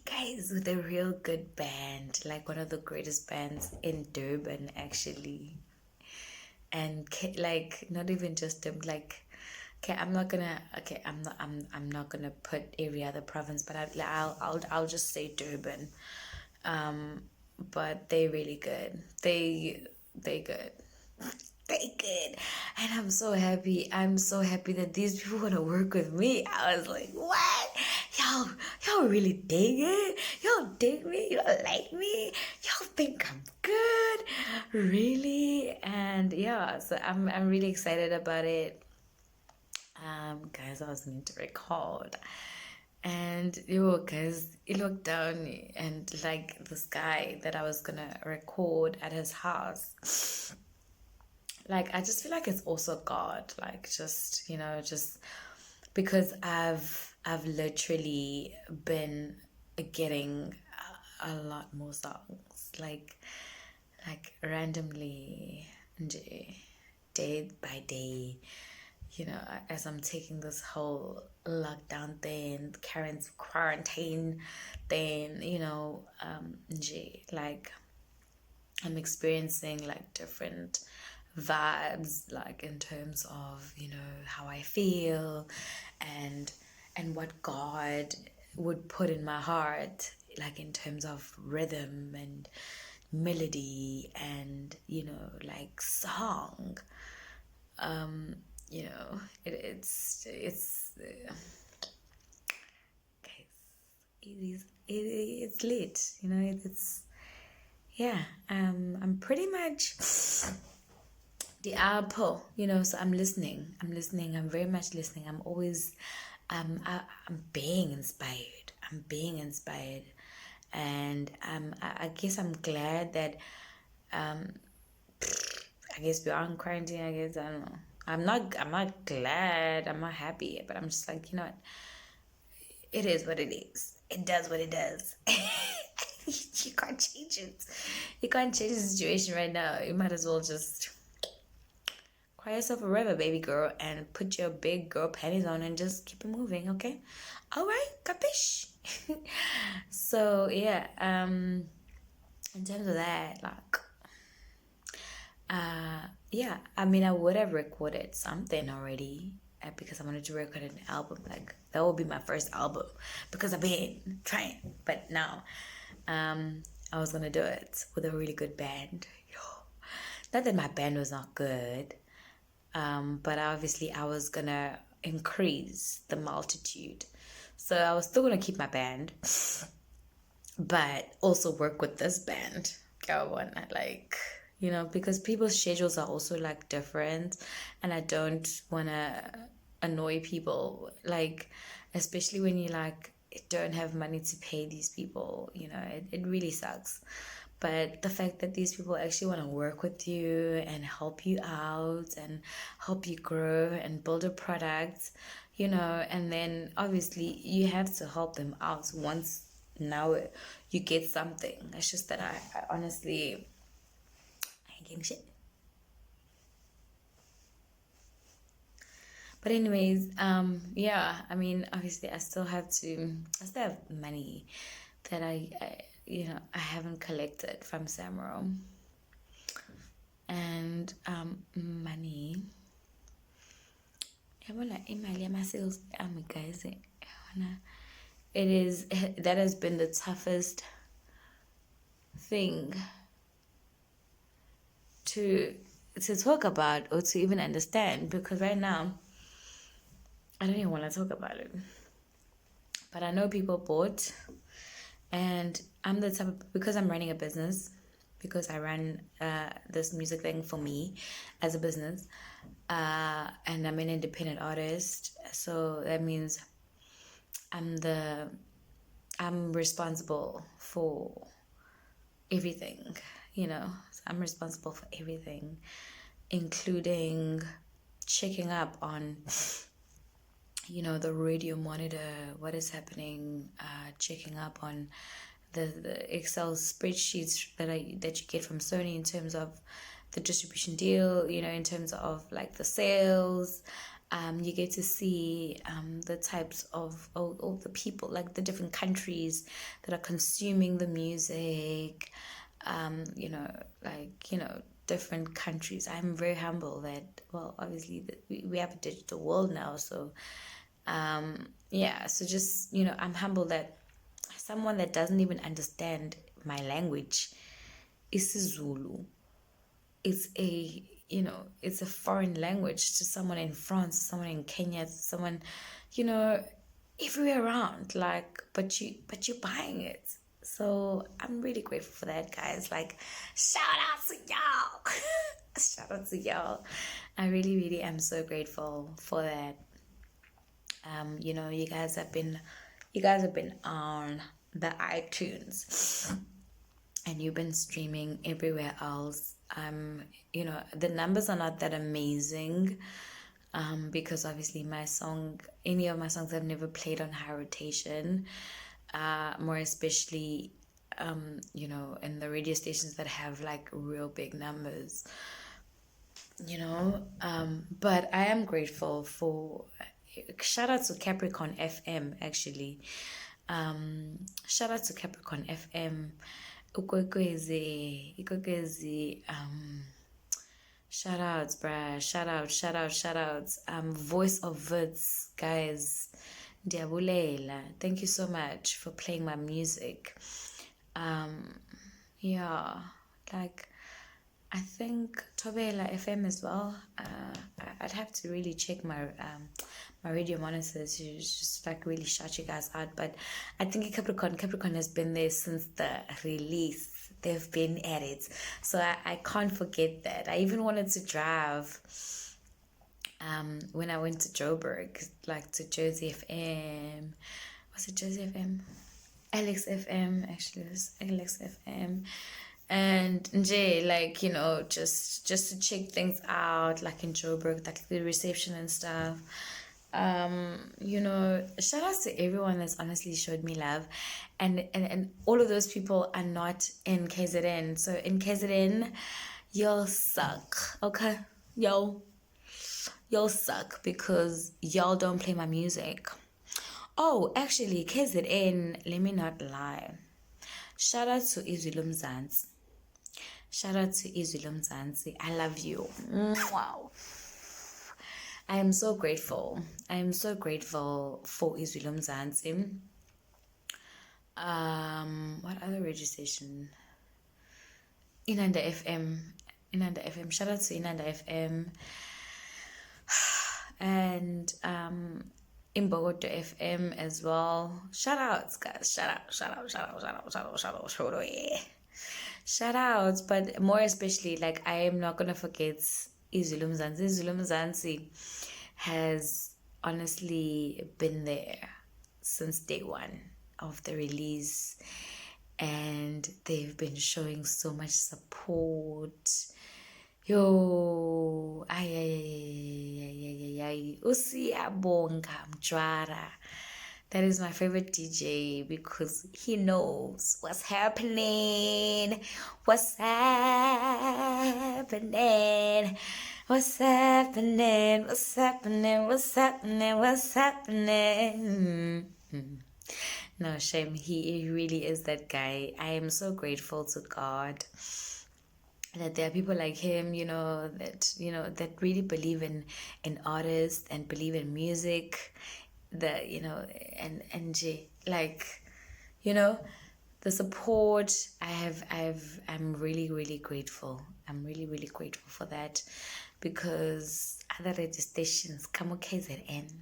guys, with a real good band, like one of the greatest bands in Durban, actually. And like, not even just them, like, okay, I'm not gonna put every other province, but I'll just say Durban. But they're really good. They good. They good. And I'm so happy that these people want to work with me. I was like, what? Yo, y'all really dig it? Y'all dig me? Y'all like me? Y'all think I'm good? Really? And yeah, so I'm really excited about it. Guys, I was need to record. And yo, guys, he looked down and like this guy that I was gonna record at his house. Like I just feel like it's also God. Like just, just because I've literally been getting a lot more songs. Like randomly day by day, as I'm taking this whole lockdown thing, Karen's quarantine thing, like I'm experiencing like different vibes, like in terms of, how I feel and what God would put in my heart, like in terms of rhythm and melody and, like song. It's guys, it's lit, it's yeah. I'm pretty much the apple, so I'm very much listening. I'm always I'm being inspired. And I guess I'm glad that I guess we are in quarantine. I guess I don't know. I'm not glad. I'm not happy, but I'm just like, it is what it is. It does what it does. You can't change it. You can't change the situation right now. You might as well just cry yourself a river, baby girl, and put your big girl panties on and just keep it moving, okay? All right, capish? So yeah, in terms of that, like, yeah, I mean, I would have recorded something already because I wanted to record an album. Like that would be my first album because I've been trying. But now, I was gonna do it with a really good band. Not that my band was not good, but obviously I was gonna increase the multitude. So I was still gonna keep my band, but also work with this band. Go on, like, because people's schedules are also like different, and I don't wanna annoy people, like, especially when you like don't have money to pay these people, it really sucks. But the fact that these people actually want to work with you and help you out and help you grow and build a product, and then obviously you have to help them out once now you get something. It's just that I honestly, I ain't getting shit. But anyways, yeah, I mean, obviously I still have money that I haven't collected from Samro. And money. Yabona imali yama-sales ami guys. That has been the toughest thing to talk about or to even understand, because right now I don't even want to talk about it. But I know people bought, and I'm the type of, because I'm running a business, because I run this music thing for me as a business, and I'm an independent artist, so that means I'm responsible for everything, so I'm responsible for everything, including checking up on the radio monitor, what is happening, checking up on the Excel spreadsheets that you get from Sony in terms of the distribution deal, in terms of like the sales. You get to see the types of all the people, like the different countries that are consuming the music, different countries. I'm very humble that, well, obviously we have a digital world now, so yeah, so just, I'm humble that someone that doesn't even understand my language, isiZulu, it's a foreign language to someone in France, someone in Kenya, someone, everywhere around, like, but you're buying it. So I'm really grateful for that, guys. Like, shout out to y'all. Shout out to y'all. I really, really am so grateful for that. You guys have been on the iTunes, and you've been streaming everywhere else. The numbers are not that amazing, because obviously any of my songs have never played on high rotation, more especially, in the radio stations that have like real big numbers, but I am grateful for, shout out to Capricorn FM, actually. Shout out to Capricorn FM. Ukwekwezi, shout outs, bruh. Shout outs. Voice of Vids, guys. Diabulela. Thank you so much for playing my music. Yeah, like, I think Tobela FM as well. I'd have to really check my radio monitors to just like really shout you guys out. But I think Capricorn has been there since the release. They've been at it, so I can't forget that. I even wanted to drive when I went to Joburg, like to Jersey FM. Was it Jersey FM? Alex FM, actually. It was Alex FM. And like, just to check things out, like in Joburg, like the reception and stuff. Shout out to everyone that's honestly showed me love, and all of those people are not in KZN. So in KZN, y'all suck, okay? Y'all suck because y'all don't play my music. Oh, actually, KZN, let me not lie. Shout out to Izwi Lomzansi. Shout out to Izwi Lomzansi. I love you. Wow. I am so grateful. I am so grateful for Izwi Lomzansi. What other radio station? Inanda FM. Shout out to Inanda FM. And Imbogoto FM as well. Shout outs, guys. Shout outs, but more especially, like, I am not gonna forget Izwi Lomzansi. Izwi Lomzansi has honestly been there since day one of the release, and they've been showing so much support. Yo, usiyabonga Mjwara. That is my favorite DJ because he knows what's happening. What's happening? What's happening? What's happening? What's happening? What's happening? No shame. He really is that guy. I am so grateful to God that there are people like him, that really believe in artists and believe in music, the support I'm really, really grateful. I'm really, really grateful for that, because other radio stations, come KZN,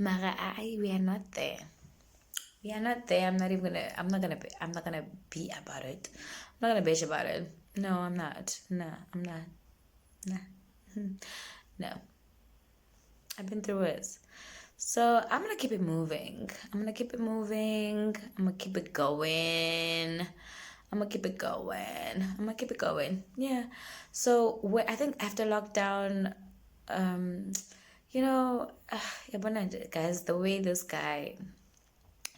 Mara, we are not there. We are not there. I'm not gonna be about it. I'm not gonna bitch about it. No, I'm not. No, I'm not. Nah. No. I've been through it. So I'm gonna keep it moving. I'm gonna keep it going. Yeah. So I think after lockdown, guys, the way this guy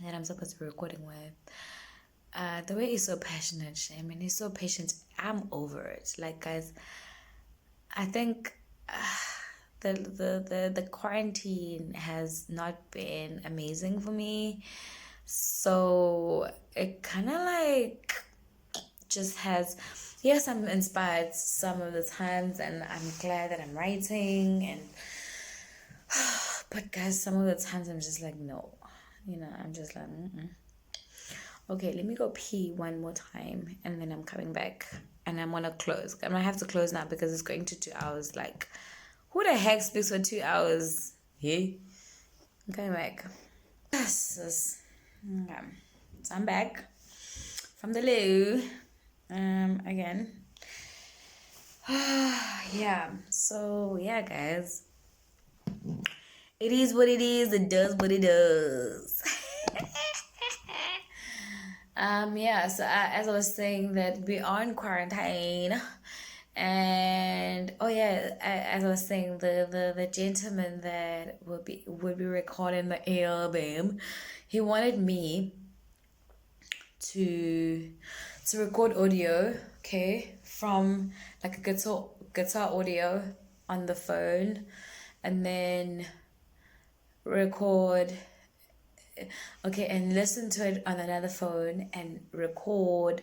that I'm supposed to be recording with, the way he's so passionate, he's so patient. I'm over it. Like, guys, I think the quarantine has not been amazing for me. So it kind of like just has, yes, I'm inspired some of the times, and I'm glad that I'm writing, and but guys, some of the times I'm just like, no, I'm just like, okay, let me go pee one more time, and then I'm coming back. and I'm gonna close. I'm gonna have to close now because it's going to 2 hours. Like, who the heck speaks for 2 hours? Hey, okay, back. Yes. Okay. So I'm back from the loo. Again. Yeah. So yeah, guys. It is what it is. It does what it does. Yeah, so as I was saying that we are in quarantine, and oh yeah, as I was saying, the gentleman that would be recording the album, he wanted me to record audio, okay, from like a guitar audio on the phone, and then record, okay, and listen to it on another phone and record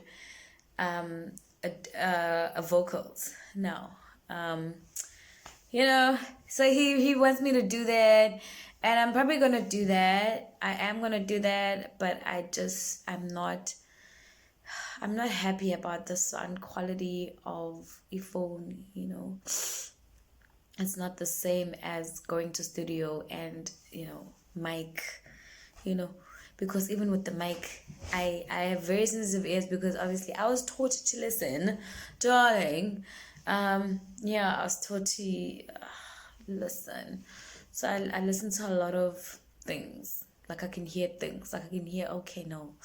a vocals. No. You know, so he wants me to do that, and I'm probably gonna do that. I am gonna do that, but I'm not happy about the sound quality of a phone, you know. It's not the same as going to studio and, you know, mic, you know, because even with the mic, I have very sensitive ears because obviously I was taught to listen, darling. Yeah, I was taught to listen. So I listen to a lot of things. Like I can hear things. Like I can hear, okay, no,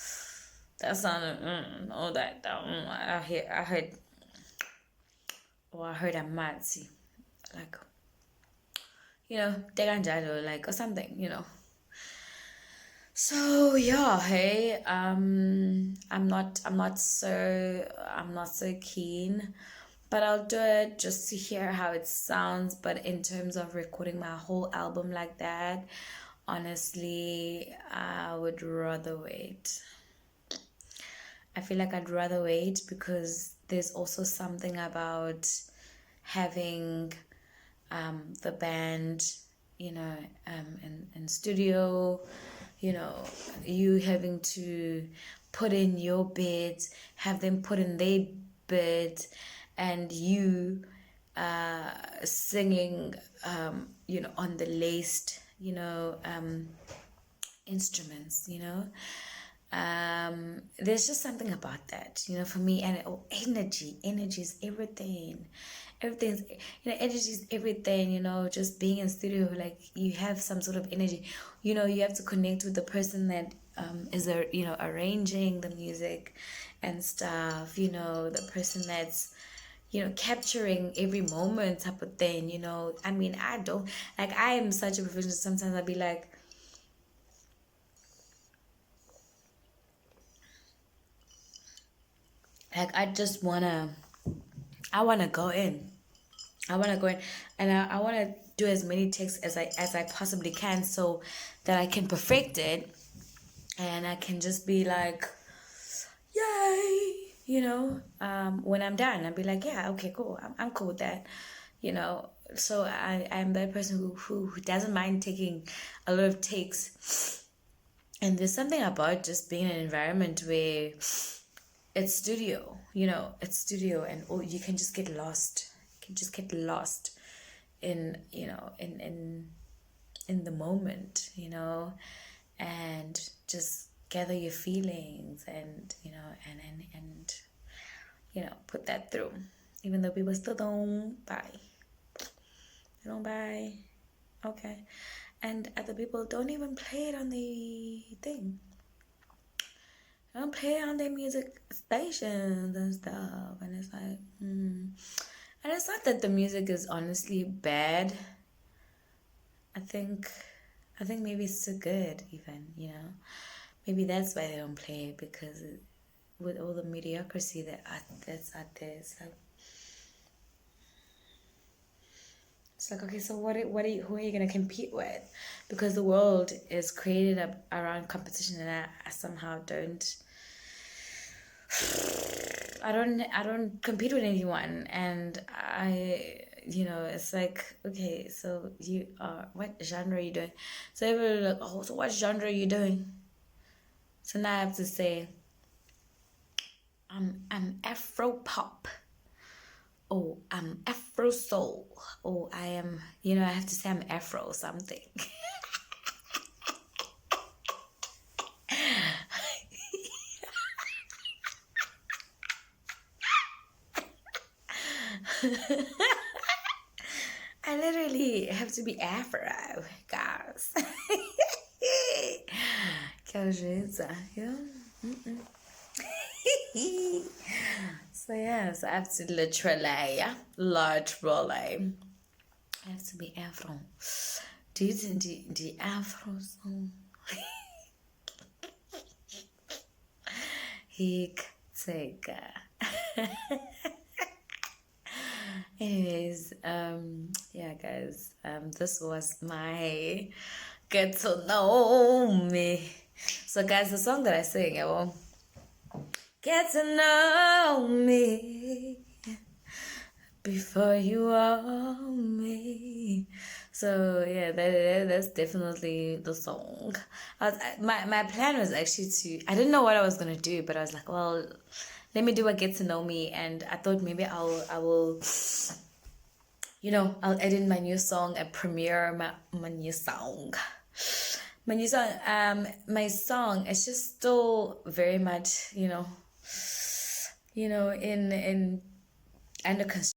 that sounded, all that, I heard, or I heard a matzi, like, you know, deganjalo, like, or something, you know. So yeah, hey, I'm not so keen, but I'll do it just to hear how it sounds. But in terms of recording my whole album like that, honestly, I would rather wait. I feel like I'd rather wait because there's also something about having the band, you know, in studio, you know, you having to put in your bits, have them put in their bits, and you singing, you know, on the laced, you know, instruments, you know. There's just something about that, you know, for me. And energy is everything. Everything's, you know, energy is everything, you know. Just being in studio, like, you have some sort of energy, you know. You have to connect with the person that is you know, arranging the music and stuff, you know, the person that's, you know, capturing every moment type of thing, you know. I mean, I don't, like, I am such a perfectionist. Sometimes I'd be like, I just I wanna go in. I wanna go in, and I wanna do as many takes as I possibly can, so that I can perfect it, and I can just be like, yay, you know. When I'm done, I'll be like, yeah, okay, cool. I'm cool with that, you know. So I'm that person who doesn't mind taking a lot of takes, and there's something about just being in an environment where it's studio, you know, it's studio, and oh, you can just get lost. You can just get lost in, you know, in the moment, you know, and just gather your feelings, and, you know, and you know, put that through. Even though people still don't buy. They don't buy. Okay. And other people don't even play it on the thing. Don't play on their music stations and stuff, and it's like, and it's not that the music is honestly bad. I think, maybe it's too good, even, you know. Maybe that's why they don't play it, because with all the mediocrity that's out there, it's like, okay, so who are you gonna compete with? Because the world is created around competition, and I somehow I don't compete with anyone, and you know, it's like, okay, so you are, what genre are you doing? So everybody like, oh, so what genre are you doing? So now I have to say, I'm Afro pop. Afro soul, or I am, I have to say I'm Afro or something. I literally have to be Afro, guys. Yeah. So yes, I have to literally, I have to be Afro. Do you think the Afro song? Take. Anyways, yeah, guys, this was my get to know me. So, guys, the song that I sing, I will get to know me before you own me. So yeah, that's definitely the song. My plan was actually I didn't know what I was gonna do, but I was like, well, let me do a get to know me, and I thought maybe I will I'll edit my new song and premiere my new song. My new song, my song is just still very much, in under construction.